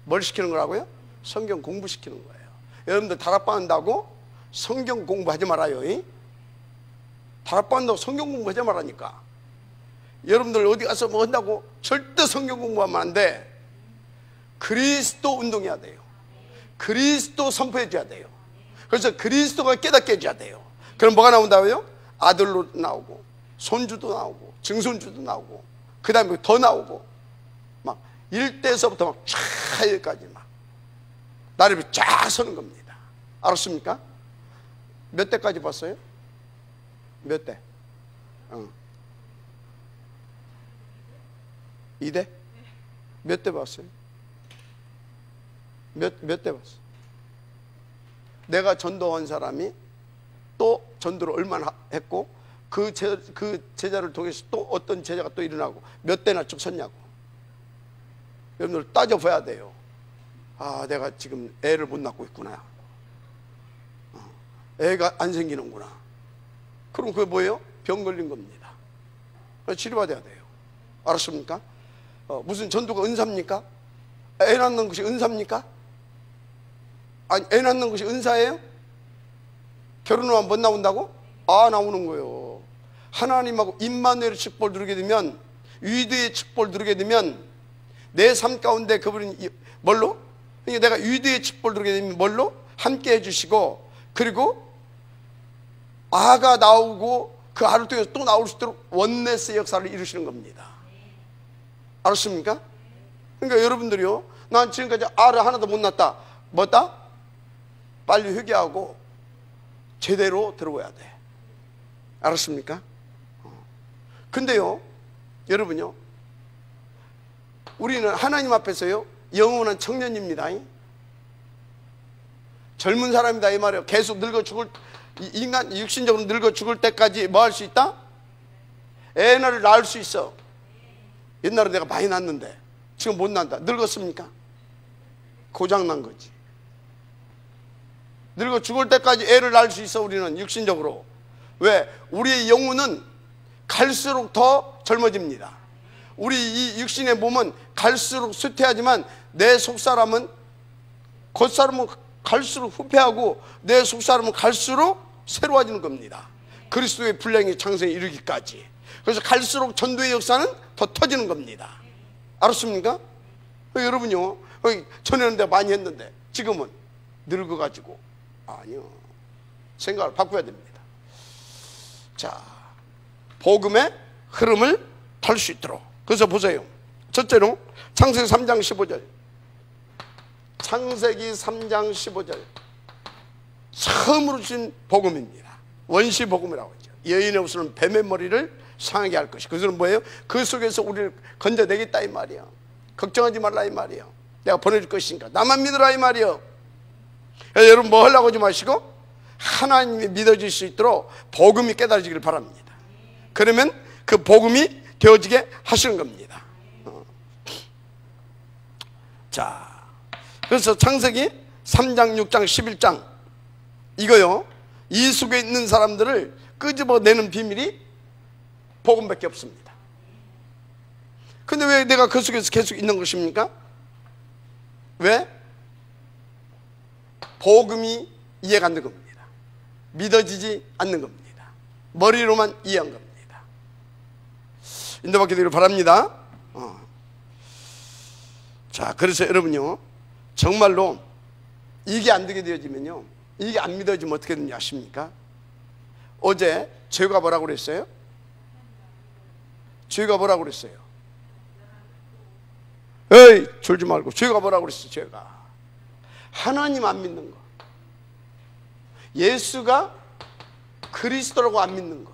Speaker 1: 뭘 시키는 거라고요? 성경 공부시키는 거예요. 여러분들 다락방 한다고 성경 공부하지 말아요. 다락방 한다고 성경 공부하지 말라니까. 여러분들 어디 가서 뭐 한다고 절대 성경 공부하면 안 돼. 그리스도 운동해야 돼요. 그리스도 선포해 줘야 돼요. 그래서 그리스도가 깨닫게 해줘야 돼요. 그럼 뭐가 나온다고요? 아들로 나오고, 손주도 나오고, 증손주도 나오고, 그 다음에 더 나오고, 막 1대에서부터 막 쫙 여기까지 막 나를 쫙 서는 겁니다. 알았습니까? 몇 대까지 봤어요? 몇 대? 2대? 몇 대 봤어요? 몇 대 봤어요? 내가 전도한 사람이 또 전도를 얼마나 했고, 그 제자를 통해서 또 어떤 제자가 또 일어나고 몇 대나 쭉 섰냐고. 여러분들 따져봐야 돼요. 아, 내가 지금 애를 못 낳고 있구나. 애가 안 생기는구나. 그럼 그게 뭐예요? 병 걸린 겁니다. 치료받아야 돼요. 알았습니까? 무슨 전도가 은사입니까? 애 낳는 것이 은사입니까? 아니, 애 낳는 것이 은사예요? 결혼하면 못 나온다고? 아, 나오는 거예요. 하나님하고 임마누엘의 축복을 누리게 되면, 위대의 축복을 누리게 되면, 내 삶 가운데 그분이 뭘로? 그러니까 내가 위대의 축복을 누리게 되면 뭘로? 함께 해주시고, 그리고 아가 나오고 그 아를 통해서 또 나올 수 있도록 원네스의 역사를 이루시는 겁니다. 알았습니까? 그러니까 여러분들이요, 난 지금까지 아를 하나도 못 낳았다. 뭐다? 빨리 회개하고 제대로 들어와야 돼. 알았습니까? 근데요, 여러분요, 우리는 하나님 앞에서요, 영원한 청년입니다. 젊은 사람이다 이 말이에요. 계속 늙어 죽을, 인간 육신적으로 늙어 죽을 때까지 뭐 할 수 있다? 애를 낳을 수 있어. 옛날에 내가 많이 낳았는데 지금 못 낳는다. 늙었습니까? 고장난 거지. 늙어 죽을 때까지 애를 낳을 수 있어. 우리는 육신적으로. 왜? 우리의 영혼은 갈수록 더 젊어집니다. 우리 이 육신의 몸은 갈수록 쇠퇴하지만 내 속사람은, 겉사람은 갈수록 후패하고 내 속사람은 갈수록 새로워지는 겁니다. 그리스도의 분량의 창세에 이르기까지. 그래서 갈수록 전도의 역사는 더 터지는 겁니다. 알았습니까? 여러분요, 전에는 내가 많이 했는데 지금은 늙어가지고, 아니요, 생각을 바꿔야 됩니다. 자, 복음의 흐름을 탈 수 있도록. 그래서 보세요. 첫째로 창세기 3장 15절. 창세기 3장 15절. 처음으로 주신 복음입니다. 원시 복음이라고 하죠. 여인의 옷은 뱀의 머리를 상하게 할 것이. 그것은 뭐예요? 그 속에서 우리를 건져내겠다 이 말이야. 걱정하지 말라 이 말이야. 내가 보내줄 것이니까 나만 믿으라 이 말이야. 여러분 뭐 하려고 하지 마시고 하나님이 믿어질 수 있도록 복음이 깨달아지기를 바랍니다. 그러면 그 복음이 되어지게 하시는 겁니다. 자, 그래서 창세기 3장, 6장, 11장 이거요, 이 속에 있는 사람들을 끄집어내는 비밀이 복음밖에 없습니다. 근데 왜 내가 그 속에서 계속 있는 것입니까? 왜? 복음이 이해가 안 되는 겁니다. 믿어지지 않는 겁니다. 머리로만 이해한 겁니다. 인도받게 되기를 바랍니다. 자, 그래서 여러분요, 정말로 이게 안 되게 되어지면요, 이게 안 믿어지면 어떻게 되는지 아십니까? 어제 죄가 뭐라고 그랬어요? 죄가 뭐라고 그랬어요? 에이, 졸지 말고. 죄가 뭐라고 그랬어요? 죄가 하나님 안 믿는 거, 예수가 그리스도라고 안 믿는 거.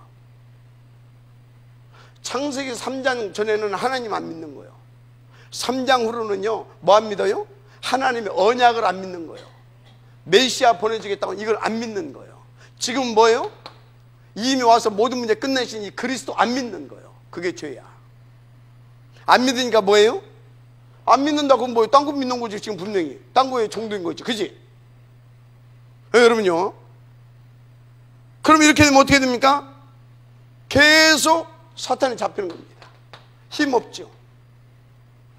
Speaker 1: 창세기 3장 전에는 하나님 안 믿는 거예요. 3장 후로는요, 뭐 안 믿어요? 하나님의 언약을 안 믿는 거예요. 메시아 보내주겠다고 이걸 안 믿는 거예요. 지금 뭐예요? 이미 와서 모든 문제 끝내신 이 그리스도 안 믿는 거예요. 그게 죄야. 안 믿으니까 뭐예요? 안 믿는다고 뭐예요? 딴 거 믿는 거지. 지금 분명히 딴 거에 종도인 거지, 그지? 여러분요, 그럼 이렇게 되면 어떻게 됩니까? 계속 사탄이 잡히는 겁니다. 힘없죠.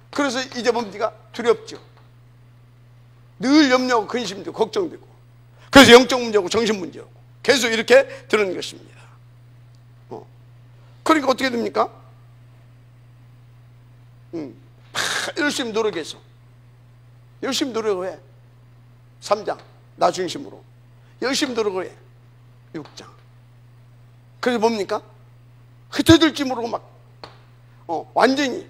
Speaker 1: 그래서 이제 뭡니까? 두렵죠. 늘 염려하고 근심되고 걱정되고, 그래서 영적 문제고 정신 문제고 계속 이렇게 드는 것입니다. 그러니까 어떻게 됩니까? 열심히 노력해서 열심히 노력을 해. 3장 나 중심으로 열심히 노력을 해. 6장. 그래서 뭡니까? 흩어질지 모르고 막 완전히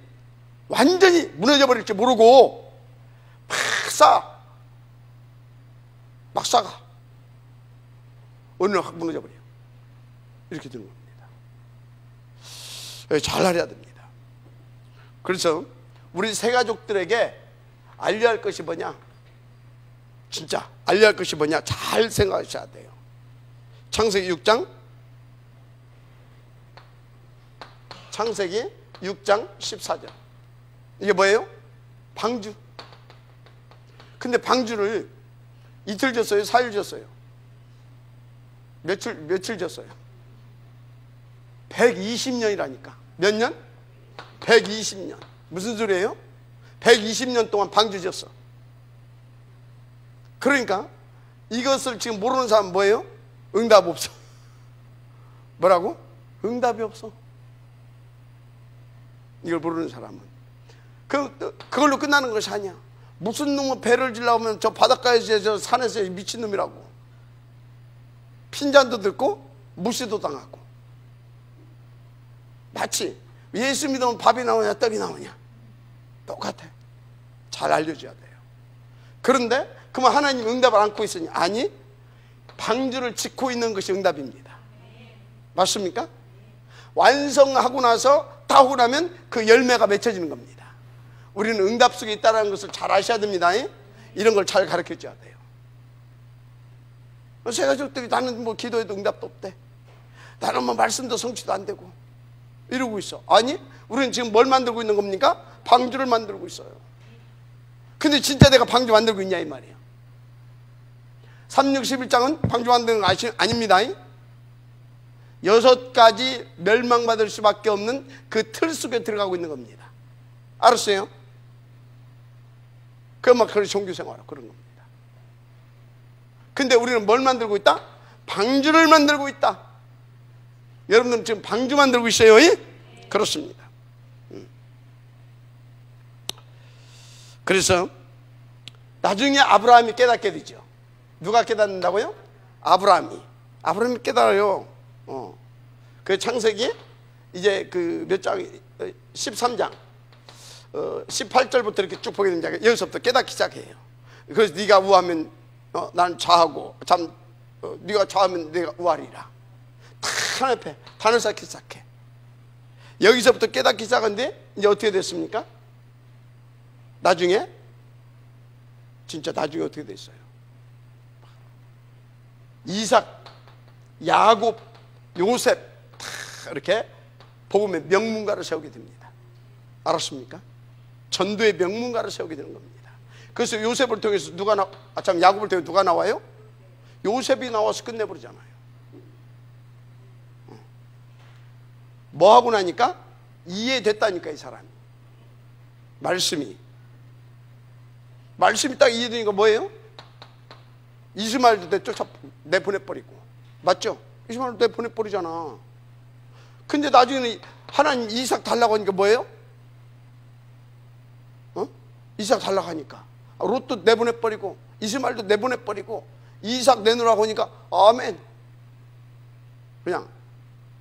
Speaker 1: 무너져 버릴지 모르고 막 싸가. 어느 날 확 무너져 버려. 이렇게 되는 겁니다. 잘 알아야 됩니다. 그래서 우리 새 가족들에게 알려야 할 것이 뭐냐? 진짜 알려야 할 것이 뭐냐? 잘 생각하셔야 돼요. 창세기 6장, 창세기 6장 14절. 이게 뭐예요? 방주. 근데 방주를 이틀 졌어요? 4일 졌어요? 며칠 졌어요? 120년이라니까. 몇 년? 120년. 무슨 소리예요? 120년 동안 방주 졌어. 그러니까 이것을 지금 모르는 사람 뭐예요? 응답 없어. 뭐라고? 응답이 없어. 이걸 모르는 사람은 그걸로 끝나는 것이 아니야. 무슨 놈은 배를 지려면 저 바닷가에서 저 산에서 미친놈이라고 핀잔도 듣고 무시도 당하고. 마치 예수 믿으면 밥이 나오냐 떡이 나오냐 똑같아. 잘 알려줘야 돼요. 그런데 그러면 하나님 응답을 안고 있으니? 아니, 방주를 짓고 있는 것이 응답입니다. 맞습니까? 완성하고 나서 따고 나면 그 열매가 맺혀지는 겁니다. 우리는 응답 속에 있다는 것을 잘 아셔야 됩니다. 이런 걸 잘 가르쳐 줘야 돼요. 새 가족들이 나는 뭐 기도해도 응답도 없대, 나는 뭐 말씀도 성취도 안 되고 이러고 있어. 아니, 우리는 지금 뭘 만들고 있는 겁니까? 방주를 만들고 있어요. 근데 진짜 내가 방주 만들고 있냐 이 말이에요. 361장은 방주 만드는 거 아닙니다. 6가지 멸망받을 수밖에 없는 그 틀 속에 들어가고 있는 겁니다. 알았어요? 그막 그런 종교생활 그런 겁니다. 근데 우리는 뭘 만들고 있다? 방주를 만들고 있다. 여러분들은 지금 방주 만들고 있어요. 그렇습니다. 그래서 나중에 아브라함이 깨닫게 되죠. 누가 깨닫는다고요? 아브라함이 깨달아요. 그 창세기 이제 그 몇 장, 13장 18절부터 이렇게 쭉 보게 됩니다. 여기서부터 깨닫기 시작해요. 그래서 네가 우하면 난 좌하고 네가 좌하면 내가 우하리라. 다 하나님 앞에 단을 쌓기 시작해. 여기서부터 깨닫기 시작한데 이제 어떻게 됐습니까? 나중에 진짜 나중에 어떻게 됐어요? 이삭, 야곱, 요셉 다 이렇게 복음의 명문가를 세우게 됩니다. 알았습니까? 전도의 명문가를 세우게 되는 겁니다. 그래서 요셉을 통해서 야곱을 통해서 누가 나와요? 요셉이 나와서 끝내버리잖아요. 뭐 하고 나니까 이해됐다니까, 이 사람이. 말씀이 딱 이해되니까 뭐예요? 이스마엘도 내보내버리고. 맞죠? 이스마엘도 내보내버리잖아. 근데 나중에는 하나님 이삭 달라고 하니까 뭐예요? 이삭 달라고 하니까 롯도 내보내버리고 이스마엘도 내보내버리고 이삭 내놓으라고 하니까 아멘. 그냥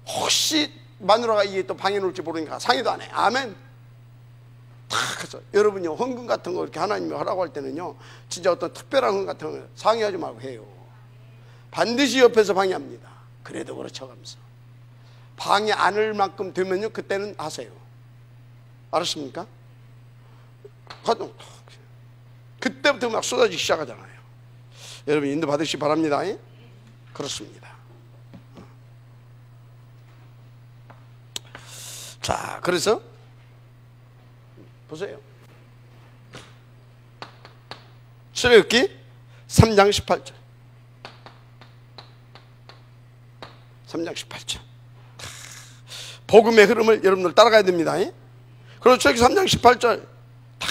Speaker 1: 혹시 마누라가 이게 또 방해 놓을지 모르니까 상의도 안 해. 아멘. 다 그래서 여러분요, 헌금 같은 거 이렇게 하나님이 하라고 할 때는요, 진짜 어떤 특별한 헌금 같은 거 상의하지 말고 해요. 반드시 옆에서 방해합니다. 그래도 그렇죠 하면서 방해 안 할 만큼 되면요, 그때는 하세요. 알았습니까? 그때부터 막 쏟아지기 시작하잖아요. 여러분 인도 받으시기 바랍니다. 그렇습니다. 자, 그래서 보세요. 출애굽기 3장 18절. 3장 18절. 복음의 흐름을 여러분들 따라가야 됩니다. 그리고 출애굽기 3장 18절 다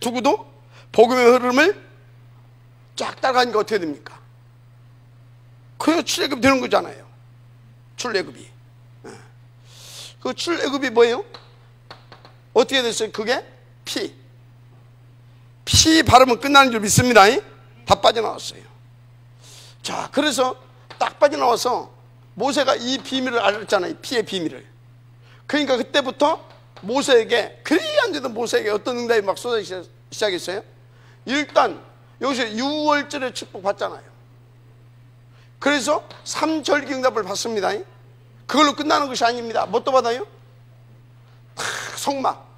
Speaker 1: 두고도 복음의 흐름을 쫙 따라가니까 어떻게 됩니까? 그게 출애굽이 되는 거잖아요. 출애굽이. 그 출애굽이 뭐예요? 어떻게 됐어요? 그게 피 바르면 끝나는 줄 믿습니다. 다 빠져나왔어요. 자, 그래서 딱 빠져나와서 모세가 이 비밀을 알았잖아요. 피의 비밀을. 그러니까 그때부터 모세에게, 그리 안 되던 모세에게 어떤 응답이 막 쏟아지기 시작했어요. 일단 여기서 6월절에 축복 받잖아요. 그래서 3절기 응답을 받습니다. 그걸로 끝나는 것이 아닙니다. 뭐 또 받아요? 성막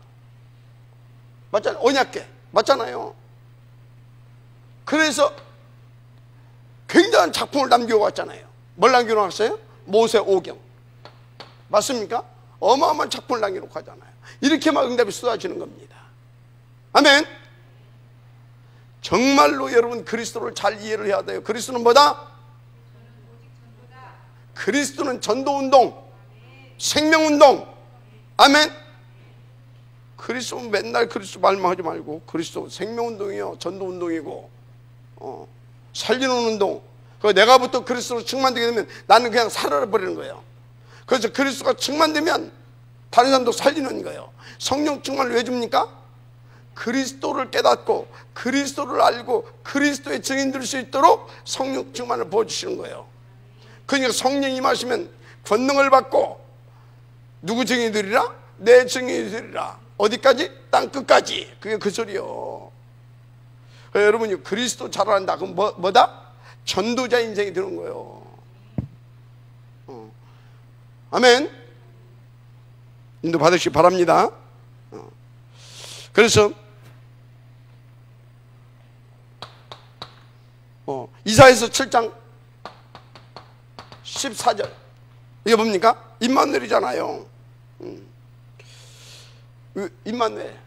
Speaker 1: 맞잖아요. 언약궤 맞잖아요. 그래서 굉장한 작품을 남겨왔잖아요. 뭘 남겨놓았어요? 모세 오경 맞습니까? 어마어마한 작품을 남겨놓고 하잖아요. 이렇게 막 응답이 쏟아지는 겁니다. 아멘. 정말로 여러분 그리스도를 잘 이해를 해야 돼요. 그리스도는 뭐다? 그리스도는 전도운동, 생명운동. 아멘. 그리스도는 맨날 그리스도 말만 하지 말고 그리스도 생명운동이요, 전도운동이고 살리는 운동. 내가부터 그리스도로 충만되게 되면 나는 그냥 살아버리는 거예요. 그래서 그리스도가 충만되면 다른 사람도 살리는 거예요. 성령 충만을 왜 줍니까? 그리스도를 깨닫고 그리스도를 알고 그리스도의 증인 될 수 있도록 성령 충만을 부어주시는 거예요. 그러니까 성령이 임하시면 권능을 받고 누구 증인이 되리라? 내 증인이 되리라. 어디까지? 땅 끝까지. 그게 그 소리요. 여러분이 그리스도 잘 안다. 그럼 뭐다? 전도자 인생이 되는 거예요. 아멘. 인도 받으시기 바랍니다. 그래서 이사야서 7장 14절 이게 뭡니까? 임마누엘이잖아요. 임마누엘.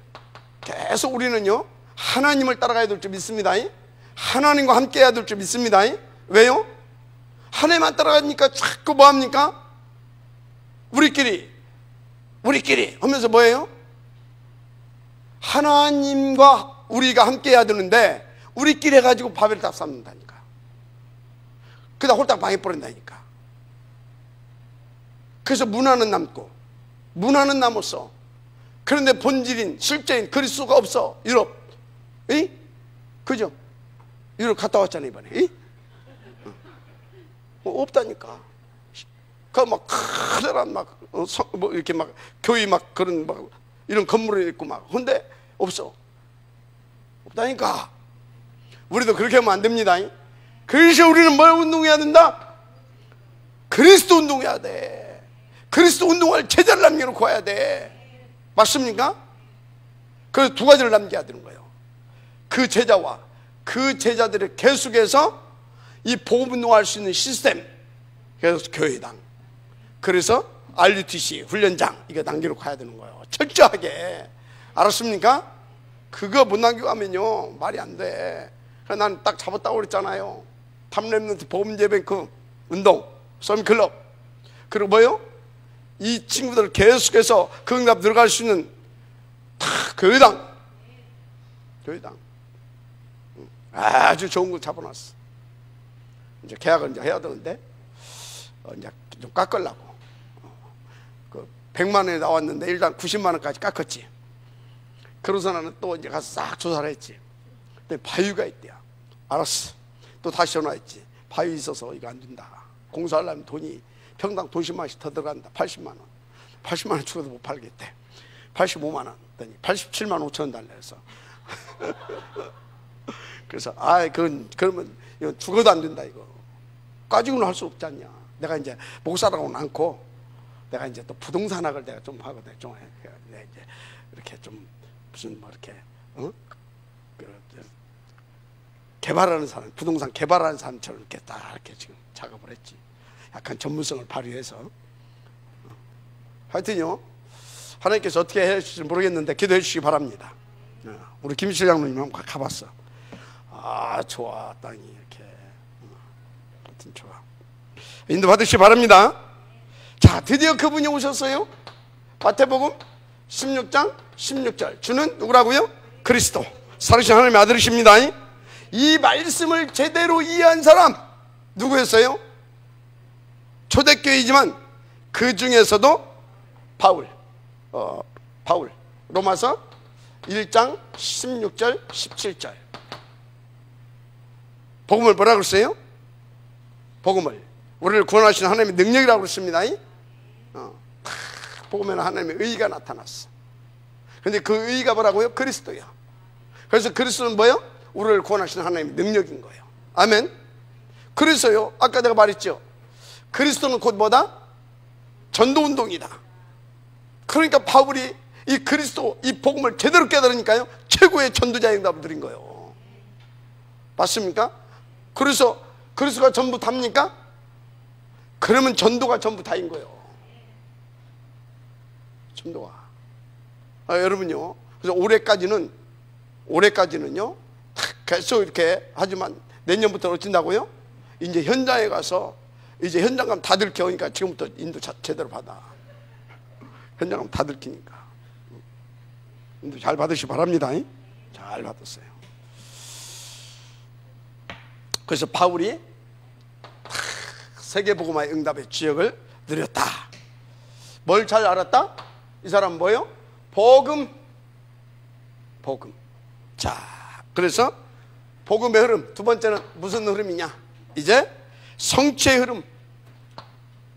Speaker 1: 계속 우리는요 하나님을 따라가야 될 줄 믿습니다. 하나님과 함께 해야 될 줄 믿습니다. 왜요? 하나님만 따라가니까 자꾸 뭐합니까? 우리끼리 하면서 뭐예요? 하나님과 우리가 함께 해야 되는데 우리끼리 해가지고 바벨 탑 쌓는다니까. 그러다 홀딱 망해버린다니까. 그래서 문화는 남고 문화는 남았어. 그런데 본질인 실제인 그리스도가 없어. 유럽. 이? 그죠? 유럽 갔다 왔잖아 이번에. 이? 없다니까. 그 막 커다란 막 뭐 이렇게 막 교회 막 그런 막 이런 건물이 있고 막 근데 없어. 없다니까. 우리도 그렇게 하면 안 됩니다. 그래서 우리는 뭘 운동해야 된다? 그리스도 운동해야 돼. 그리스도 운동할 제자를 남겨놓고 와야 돼. 맞습니까? 그래서 두 가지를 남겨야 되는 거예요. 그 제자와 그 제자들을 계속해서 이 복음 운동할 수 있는 시스템. 그래서 교회당, 그래서 RUTC 훈련장 이거 남겨놓고 가야 되는 거예요. 철저하게. 알았습니까? 그거 못 남겨가면요 말이 안 돼. 그래서 난 딱 잡았다고 그랬잖아요. 탑랩런트 복음예배그 운동 썸클럽. 그리고 뭐요? 이 친구들 계속해서 그 응답 들어갈 수 있는 교회당. 교회당 아주 좋은 거 잡아놨어. 이제 계약을 이제 해야 되는데 이제 좀 깎으려고. 그 100만 원에 나왔는데 일단 90만 원까지 깎았지. 그러고서 나는 또 이제 가서 싹 조사를 했지. 근데 바위가 있대요. 알았어. 또 다시 전화했지. 바위 있어서 이거 안 된다. 공사하려면 돈이 평당 돈 10만 원씩 더 들어간다. 80만 원. 80만 원 주고도 못 팔겠대. 85만 원. 87만 5천 원 달래 해서. 그래서 그러면 이거 죽어도 안 된다 이거. 가지고는 할 수 없지 않냐. 내가 이제 목사라고는 않고 내가 이제 또 부동산학을 내가 좀 하거든. 좀 내가 이제 이렇게 좀 무슨 뭐 이렇게 개발하는 사람, 부동산 개발하는 사람처럼 이렇게 딱 이렇게 지금 작업을 했지. 약간 전문성을 발휘해서. 하여튼요, 하나님께서 어떻게 해주실지 모르겠는데 기도해 주시기 바랍니다. 우리 김실 장로님 한번 가봤어. 아, 좋아, 땅이 이렇게. 하여튼 좋아. 인도 받으시기 바랍니다. 자, 드디어 그분이 오셨어요. 마태복음 16장 16절. 주는 누구라고요? 그리스도. 살아계신 하나님의 아들이십니다. 이 말씀을 제대로 이해한 사람 누구였어요? 초대교회이지만 그 중에서도 바울. 로마서 1장 16절 17절. 복음을 뭐라고 그랬어요? 복음을 우리를 구원하시는 하나님의 능력이라고 그랬습니다. 복음에는 하나님의 의가 나타났어. 근데 그 의가 뭐라고요? 그리스도야. 그래서 그리스도는 뭐예요? 우리를 구원하시는 하나님의 능력인 거예요. 아멘. 그래서요, 아까 내가 말했죠. 그리스도는 곧 뭐다? 전도운동이다. 그러니까 바울이 이 그리스도, 이 복음을 제대로 깨달으니까요, 최고의 전도자의 응답을 드린 거예요. 맞습니까? 그래서 그리스도가 전부 답니까? 그러면 전도가 전부 다인 거예요. 전도가. 여러분요, 그래서 올해까지는요 계속 이렇게 하지만 내년부터 어쩐다고요? 이제 현장에 가서 이제 현장 가면 다 들켜오니까 지금부터 인도 제대로 받아. 현장 가면 다 들키니까 인도 잘 받으시기 바랍니다. 잘 받았어요. 그래서 바울이 세계복음화의 응답의 지역을 누렸다. 뭘 잘 알았다? 이 사람 뭐예요? 복음. 자, 그래서 복음의 흐름. 두 번째는 무슨 흐름이냐? 이제 성취의 흐름.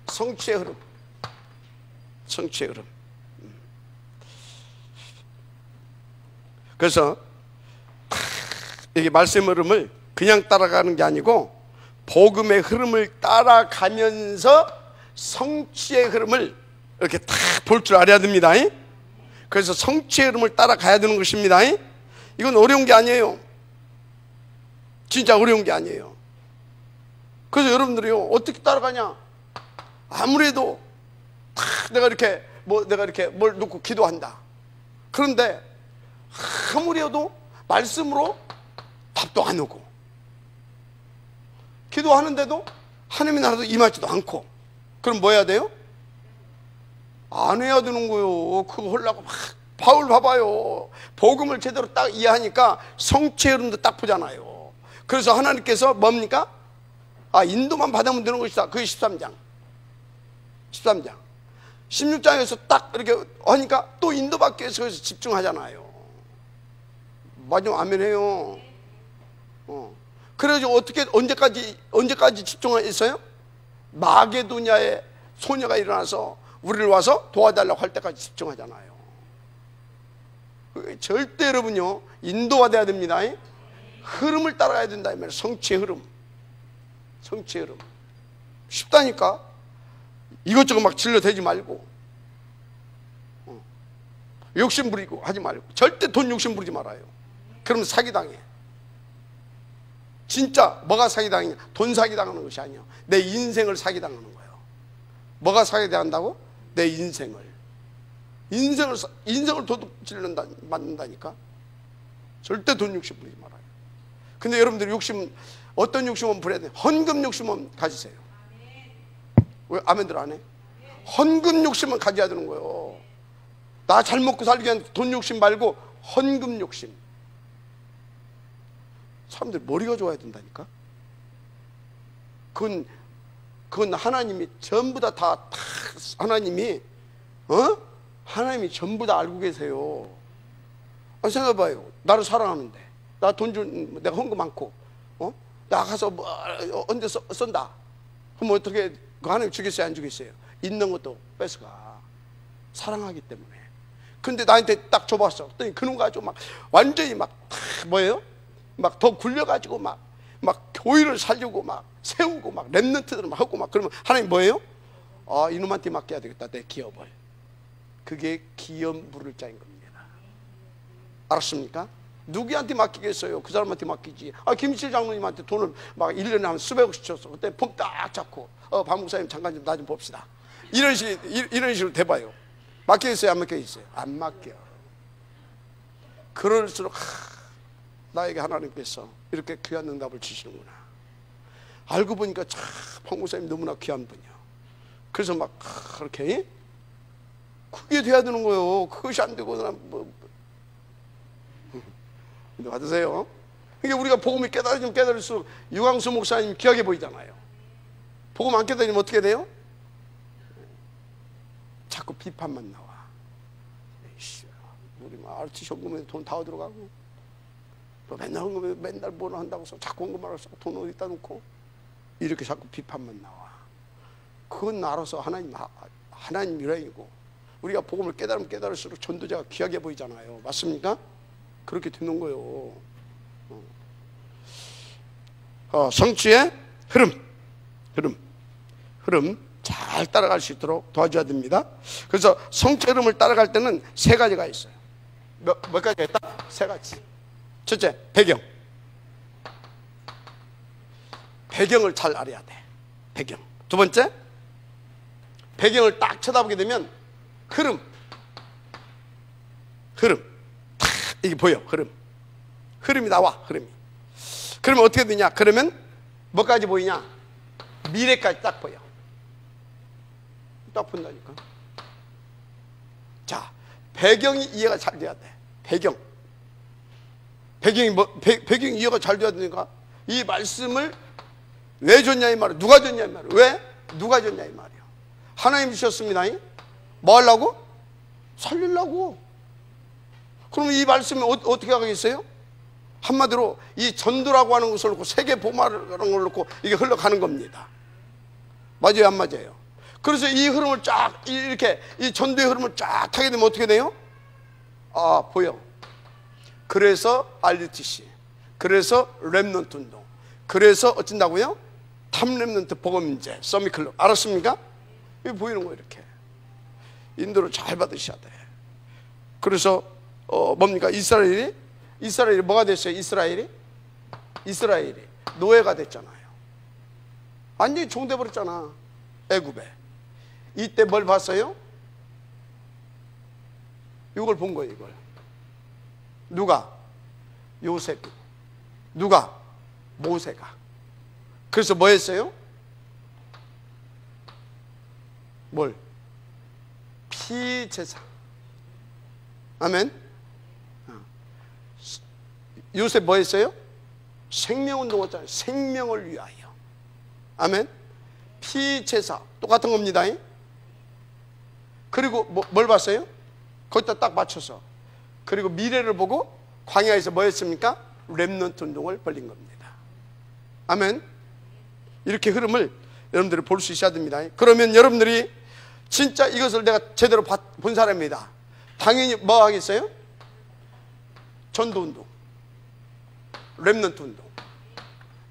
Speaker 1: 성취의 흐름. 그래서 이게 말씀의 흐름을 그냥 따라가는 게 아니고 복음의 흐름을 따라가면서 성취의 흐름을 이렇게 다 볼 줄 알아야 됩니다. 그래서 성취의 흐름을 따라가야 되는 것입니다. 이건 어려운 게 아니에요. 진짜 어려운 게 아니에요. 그래서 여러분들이요, 어떻게 따라가냐? 아무래도 내가 이렇게 뭘 놓고 기도한다. 그런데 아무리 해도 말씀으로 답도 안 오고, 기도하는데도 하나님의 나라도 임하지도 않고, 그럼 뭐 해야 돼요? 안 해야 되는 거요. 그거 하려고 막. 바울 봐봐요. 복음을 제대로 딱 이해하니까 성취의 흐름도 딱 보잖아요. 그래서 하나님께서 뭡니까? 인도만 받으면 되는 것이다. 그게 13장. 16장에서 딱 이렇게 하니까 또 인도받기 위해서 집중하잖아요. 맞아, 아멘해요. 그래가지고 어떻게 언제까지 집중했어요? 마게도냐의 소녀가 일어나서 우리를 와서 도와달라고 할 때까지 집중하잖아요. 절대 여러분요, 인도화돼야 됩니다. 흐름을 따라가야 된다. 이 말이에요. 성취의 흐름. 성취의 흐름. 쉽다니까. 이것저것 막 질러대지 말고, 욕심 부리고 하지 말고. 절대 돈 욕심 부리지 말아요. 그러면 사기당해. 진짜 뭐가 사기당하냐? 돈 사기당하는 것이 아니야. 내 인생을 사기당하는 거예요. 뭐가 사기당한다고? 내 인생을 도둑질 맞는다니까. 절대 돈 욕심 부리지 말아요. 근데 여러분들 욕심, 어떤 욕심은 부려야 돼? 헌금 욕심은 가지세요. 왜 아멘들 안 해? 헌금 욕심은 가져야 되는 거예요. 나 잘 먹고 살기 위한 돈 욕심 말고 헌금 욕심. 사람들 머리가 좋아야 된다니까. 그건 하나님이 전부 다 하나님이 전부 다 알고 계세요. 생각해봐요. 나를 사랑하는데, 나 돈 준, 내가 헌금 많고, 나 가서 뭐 언제 쏜다. 그럼 어떻게 하나님 주겠어요, 안 주겠어요? 있는 것도 뺏어가. 사랑하기 때문에. 근데 나한테 딱 줘봤어. 그랬더니 그놈 가지고 막 완전히 막 뭐예요? 막 더 굴려가지고 막 교회를 살려고 막 세우고 막 랩런트들 막 하고 막 그러면 하나님 뭐예요? 이놈한테 맡겨야 되겠다, 내 기업을. 그게 기업 물을 자인 겁니다. 알았습니까? 누구한테 맡기겠어요? 그 사람한테 맡기지. 김실 장로님한테 돈을 막 1년에 한 수백억씩 줬어. 그때 폼 딱 잡고 박 목사님 잠깐 좀 나 좀 봅시다. 이런 식으로 대봐요. 맡기겠어요? 안 맡기겠어요? 안 맡겨. 그럴수록 나에게 하나님께서 이렇게 귀한 응답을 주시는구나. 알고 보니까 참 박 목사님 너무나 귀한 분이야. 그래서 막 그렇게 그게 돼야 되는 거예요. 그것이 안 되고 받으세요. 그러니까 우리가 복음이 깨달으면 깨달을수록 유광수 목사님 귀하게 보이잖아요. 복음 안 깨달으면 어떻게 돼요? 자꾸 비판만 나와. 에이씨, 우리 아르치 현금에 돈 다 들어가고, 또 맨날 헌금에 맨날 뭘 한다고 해서 자꾸 헌금을 해서 돈 어디다 놓고, 이렇게 자꾸 비판만 나와. 그건 알아서 하나님 일행이고, 우리가 복음을 깨달으면 깨달을수록 전도자가 귀하게 보이잖아요. 맞습니까? 그렇게 되는 거예요. 성취의 흐름 잘 따라갈 수 있도록 도와줘야 됩니다. 그래서 성취 흐름을 따라갈 때는 세 가지가 있어요. 몇 가지가 있다? 세 가지. 첫째, 배경을 잘 알아야 돼. 배경. 두 번째, 배경을 딱 쳐다보게 되면 흐름 이게 보여. 흐름이 나와. 흐름이. 그러면 어떻게 되냐? 그러면 뭐까지 보이냐? 미래까지 딱 보여. 딱 본다니까. 자, 배경이 이해가 잘 돼야 돼. 배경이 이해가 잘 돼야 되니까 이 말씀을 왜 줬냐 이 말이야. 누가 줬냐 이 말이야. 왜? 누가 줬냐 이 말이야. 하나님 주셨습니다. 뭐 하려고? 살리려고. 그럼 이 말씀이 어떻게 하겠어요? 한마디로 이 전도라고 하는 것을 놓고 세계 보마라는 걸 놓고 이게 흘러가는 겁니다. 맞아요, 안 맞아요? 그래서 이 흐름을 쫙 이렇게 이 전도의 흐름을 쫙 타게 되면 어떻게 돼요? 보여. 그래서 RUTC, 그래서 랩넌트 운동, 그래서 어쩐다고요? 탑랩넌트 복음인재 서밋클럽. 알았습니까? 이게 보이는 거예요. 이렇게 인도를 잘 받으셔야 돼. 그래서 뭡니까? 이스라엘이 뭐가 됐어요? 이스라엘이 노예가 됐잖아요. 완전히 종돼 버렸잖아. 애굽에. 이때 뭘 봤어요? 이걸 본 거예요. 이걸. 누가? 요셉이. 누가? 모세가. 그래서 뭐 했어요? 뭘? 피제사. 아멘. 요셉 뭐 했어요? 생명운동 했잖아요. 생명을 위하여. 아멘. 피제사 똑같은 겁니다. 그리고 뭘 봤어요? 거기다 딱 맞춰서. 그리고 미래를 보고 광야에서 뭐 했습니까? 렘넌트 운동을 벌린 겁니다. 아멘. 이렇게 흐름을 여러분들이 볼 수 있어야 됩니다. 그러면 여러분들이 진짜 이것을 내가 제대로 본 사람입니다. 당연히 뭐 하겠어요? 전도 운동, 렘넌트 운동.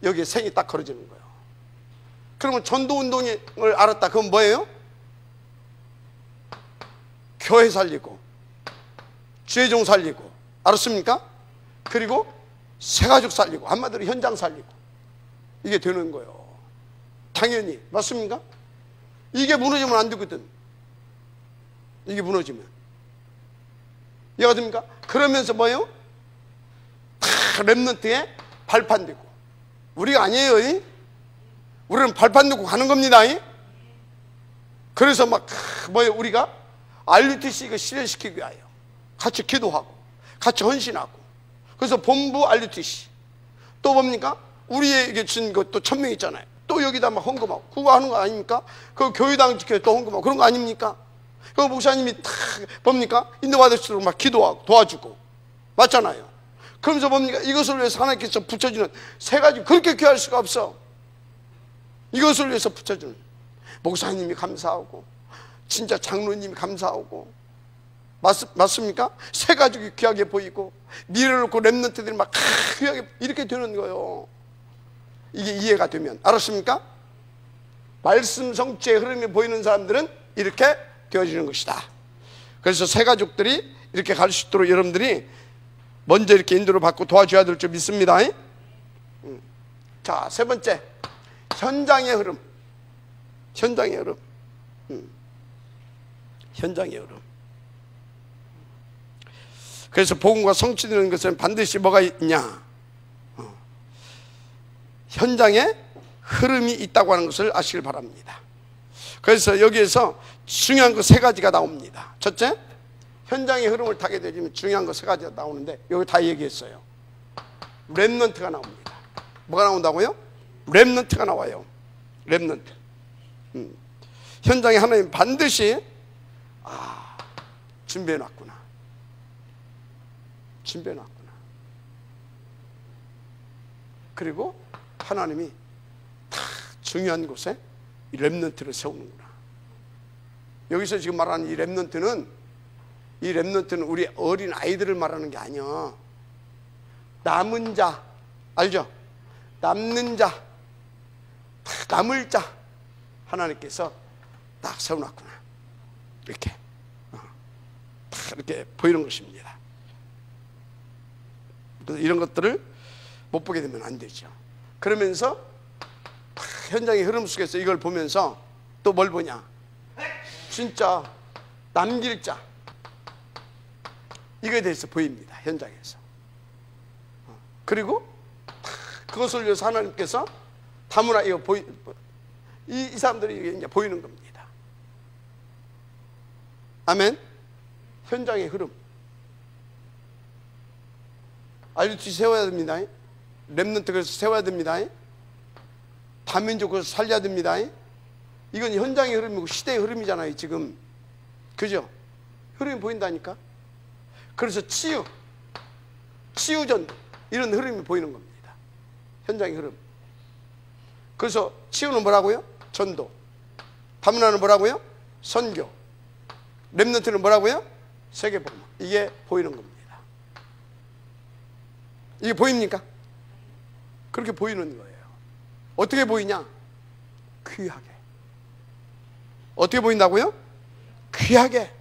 Speaker 1: 여기에 생이 딱 걸어지는 거예요. 그러면 전도 운동을 알았다. 그건 뭐예요? 교회 살리고, 죄종 살리고, 알았습니까? 그리고 새가족 살리고, 한마디로 현장 살리고, 이게 되는 거예요. 당연히. 맞습니까? 이게 무너지면 안 되거든. 이게 무너지면. 이해가 됩니까? 그러면서 뭐예요? 다 렘넌트에 발판 되고. 우리가 아니에요. 우리는 발판 되고 가는 겁니다. 그래서 막 뭐예요? 우리가 RUTC 이거 실현시키기 위하여 같이 기도하고 같이 헌신하고. 그래서 본부 RUTC 또 뭡니까? 우리에게 준 것도 1000명 있잖아요. 또 여기다 막 헌금하고 그거 하는 거 아닙니까? 그 교회당 지켜 또 헌금하고 그런 거 아닙니까? 그 목사님이 탁 뭡니까? 인도받을수록 막 기도하고 도와주고 맞잖아요. 그러면서 뭡니까? 이것을 위해서 하나님께서 붙여주는 세 가지 그렇게 귀할 수가 없어. 이것을 위해서 붙여주는 목사님이 감사하고 진짜 장로님이 감사하고 맞습니까? 새 가족이 귀하게 보이고 미래를 놓고 렘넌트들이 막 귀하게 이렇게 되는 거예요. 이게 이해가 되면. 알았습니까? 말씀 성취의 흐름이 보이는 사람들은 이렇게 되어지는 것이다. 그래서 새 가족들이 이렇게 갈 수 있도록 여러분들이 먼저 이렇게 인도를 받고 도와줘야 될 줄 믿습니다. 자, 세 번째, 현장의 흐름. 현장의 흐름. 현장의 흐름. 그래서 복음과 성취되는 것은 반드시 뭐가 있냐? 현장에 흐름이 있다고 하는 것을 아시길 바랍니다. 그래서 여기에서 중요한 거 세 가지가 나옵니다. 첫째, 현장의 흐름을 타게 되면 중요한 거 세 가지가 나오는데 여기 다 얘기했어요. 렘넌트가 나옵니다. 뭐가 나온다고요? 렘넌트가 나와요. 렘넌트. 현장에 하나님 반드시 준비해놨구나. 준비해놨구나. 그리고 하나님이 다 중요한 곳에 이 렘넌트를 세우는구나. 여기서 지금 말하는 이 렘넌트는 우리 어린 아이들을 말하는 게 아니야. 남은 자 알죠? 남는 자, 남을 자 하나님께서 딱 세워놨구나. 이렇게 딱 이렇게 보이는 것입니다. 그래서 이런 것들을 못 보게 되면 안 되죠. 그러면서 현장의 흐름 속에서 이걸 보면서 또 뭘 보냐? 진짜 남길 자 이거에 대해서 보입니다. 현장에서. 그리고 그것을 위해서 하나님께서 다문화 이거 이 사람들이 이제 보이는 겁니다. 아멘. 현장의 흐름. RUTC 세워야 됩니다. 렘넌트 그래서 세워야 됩니다. 다민족 그래서 살려야 됩니다. 이건 현장의 흐름이고 시대의 흐름이잖아요. 지금 그죠? 흐름이 보인다니까. 그래서 치유전도 이런 흐름이 보이는 겁니다. 현장의 흐름. 그래서 치유는 뭐라고요? 전도. 다문화는 뭐라고요? 선교. 렘넌트는 뭐라고요? 세계복음. 이게 보이는 겁니다. 이게 보입니까? 그렇게 보이는 거예요. 어떻게 보이냐? 귀하게. 어떻게 보인다고요? 귀하게.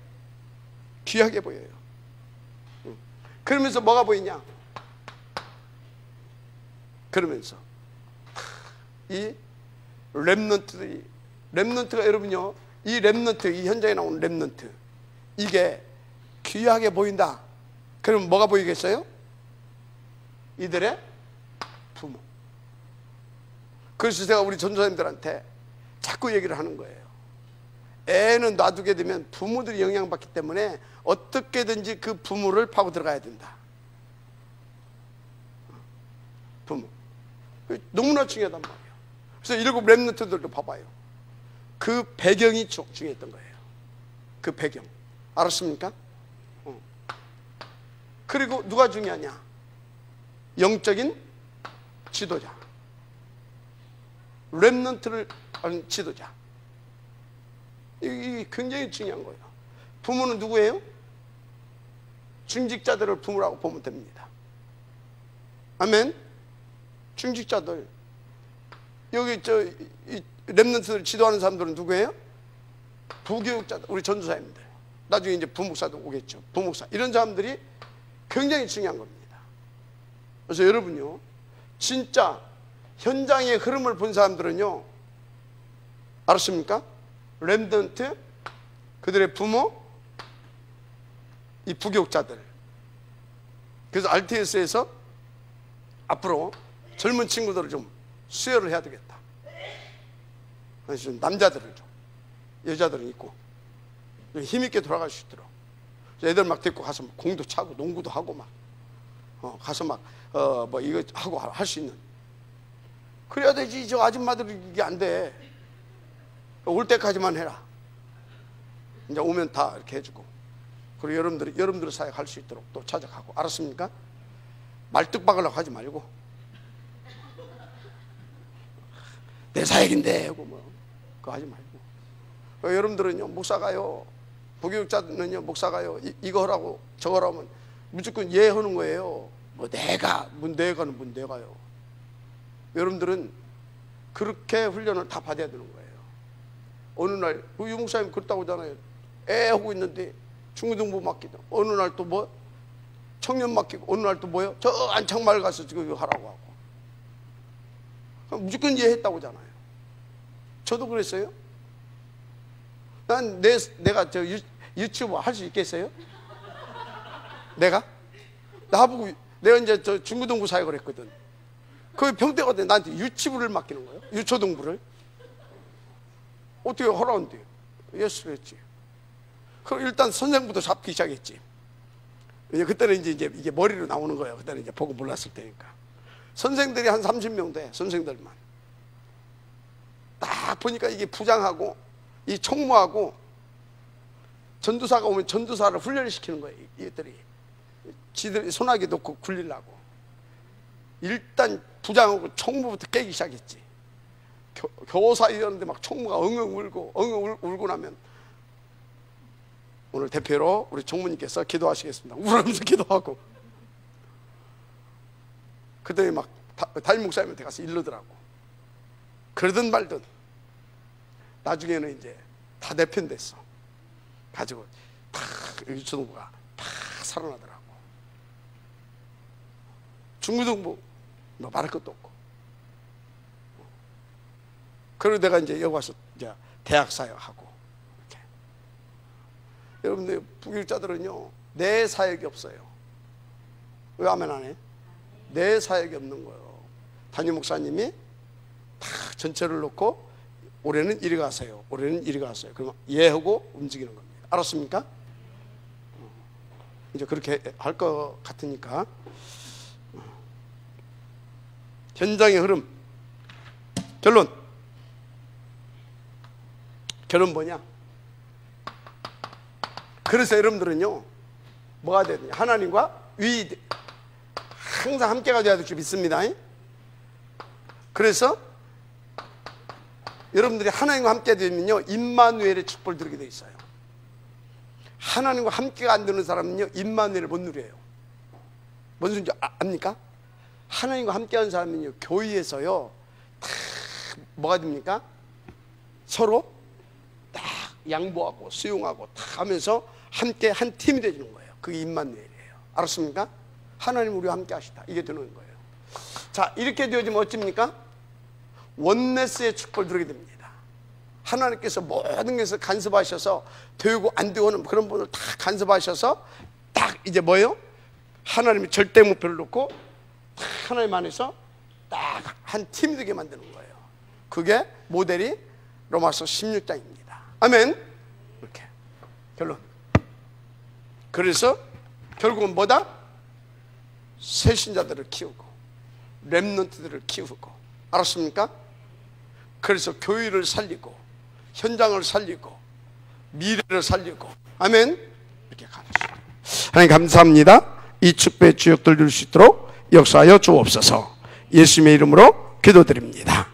Speaker 1: 귀하게 보여요. 그러면서 뭐가 보이냐? 그러면서 이 렘넌트가 여러분요, 이 렘넌트, 이 현장에 나오는 렘넌트, 이게 귀하게 보인다. 그럼 뭐가 보이겠어요? 이들의 부모. 그래서 제가 우리 전도사님들한테 자꾸 얘기를 하는 거예요. 애는 놔두게 되면 부모들이 영향받기 때문에 어떻게든지 그 부모를 파고 들어가야 된다. 부모. 너무나 중요하단 말이에요. 그래서 일곱 렘넌트들도 봐봐요. 그 배경이 중요했던 거예요. 그 배경. 알았습니까? 그리고 누가 중요하냐? 영적인 지도자, 렘넌트를 하는 지도자. 이게 굉장히 중요한 거예요. 부모는 누구예요? 중직자들을 부모라고 보면 됩니다. 아멘. 중직자들. 여기 이 렘넌트를 지도하는 사람들은 누구예요? 부교육자들, 우리 전도사님들. 나중에 이제 부목사도 오겠죠. 부목사. 이런 사람들이 굉장히 중요한 겁니다. 그래서 여러분요, 진짜 현장의 흐름을 본 사람들은요, 알았습니까? 렘넌트, 그들의 부모, 이 부교육자들. 그래서 RTS에서 앞으로 젊은 친구들을 좀 수혈을 해야 되겠다. 그래서 좀 남자들을 좀, 여자들은 있고 좀 힘있게 돌아갈 수 있도록 애들 막 데리고 가서 막 공도 차고 농구도 하고 막 가서 막 뭐 이거 하고 할 수 있는, 그래야 되지. 저 아줌마들이 이게 안 돼. 올 때까지만 해라. 이제 오면 다 이렇게 해주고, 그리고 여러분들의 사역 할 수 있도록 또 찾아가고. 알았습니까? 말뚝 박으려고 하지 말고, 내 사역인데 하고 뭐 그거 하지 말고. 여러분들은요, 목사가요, 부교육자는요, 목사가요, 이거 하라고 저거 하라면 무조건 예 하는 거예요. 뭐 내가는 내가요. 여러분들은 그렇게 훈련을 다 받아야 되는 거예요. 어느 날 유 목사님 그렇다고 하잖아요. 애 하고 있는데 중고등부 맡기다. 어느 날 또 뭐 청년 맡기고, 어느 날 또 뭐요? 저 안창마을 가서 이거 하라고 하고. 무조건 예 했다고 하잖아요. 저도 그랬어요. 난 내가 저 유튜브 할 수 있겠어요? 내가? 나보고 내가 이제 저 중고등부 사역을 했거든. 그 병대가 돼 나한테 유치부를 맡기는 거예요. 유초등부를. 어떻게 하라는데요? 예스를 했지. 그럼 일단 선생부터 잡기 시작했지. 그때는 이제 이게 머리로 나오는 거예요. 그때는 이제 보고 몰랐을 때니까. 선생들이 한 30명 돼. 선생들만. 딱 보니까 이게 부장하고 이 총무하고 전도사가 오면 전도사를 훈련을 시키는 거예요. 이들이 지들 소나기 놓고 굴리려고. 일단 부장하고 총무부터 깨기 시작했지. 교사이었는데 막 총무가 엉엉 울고 나면, 오늘 대표로 우리 총무님께서 기도하시겠습니다. 울으면서 기도하고. 그때 막 담임 목사님한테 가서 이르더라고. 그러든 말든 나중에는 이제 다 내 편 됐어. 가지고 다 유초등부가 다 살아나더라고. 중고등부 뭐 말할 것도 없고. 그리고 내가 이제 여기 와서 이제 대학 사역하고. 이렇게. 여러분들 부교육자들은요, 내 사역이 없어요. 왜 아멘 안 해? 내 사역이 없는 거예요. 담임 목사님이 다 전체를 놓고 올해는 이리 가세요. 올해는 이리 가세요. 그러면 예 하고 움직이는 겁니다. 알았습니까? 이제 그렇게 할 것 같으니까. 현장의 흐름. 결론 뭐냐? 그래서 여러분들은요, 뭐가 돼야 되냐? 하나님과 항상 함께가 돼야 될 줄 믿습니다. 그래서 여러분들이 하나님과 함께 되면요, 임마누엘의 축복을 누리게 돼 있어요. 하나님과 함께가 안 되는 사람은요, 임마누엘을 못 누려요. 뭔 소리인지 압니까? 하나님과 함께하는 사람은요, 교회에서요, 다 뭐가 됩니까? 서로 딱 양보하고 수용하고 다 하면서 함께 한 팀이 되는 거예요. 그게 임마누엘이에요. 알았습니까? 하나님 우리와 함께 하시다. 이게 되는 거예요. 자, 이렇게 되어지면 어찌입니까? 원네스의 축복을 누리게 됩니다. 하나님께서 모든 것을 간섭하셔서 되고 안 되고는 그런 분을 다 간섭하셔서 딱 이제 뭐예요? 하나님이 절대 목표를 놓고 딱 하나님 안에서 딱 한 팀이 되게 만드는 거예요. 그게 모델이 로마서 16장입니다. 아멘. 이렇게 결론. 그래서 결국은 뭐다? 새신자들을 키우고 렘넌트들을 키우고. 알았습니까? 그래서 교회를 살리고 현장을 살리고 미래를 살리고. 아멘. 이렇게 가르쳐요. 하나님 감사합니다. 이 축복의 주역들 누릴 수 있도록 역사하여 주옵소서. 예수님의 이름으로 기도드립니다.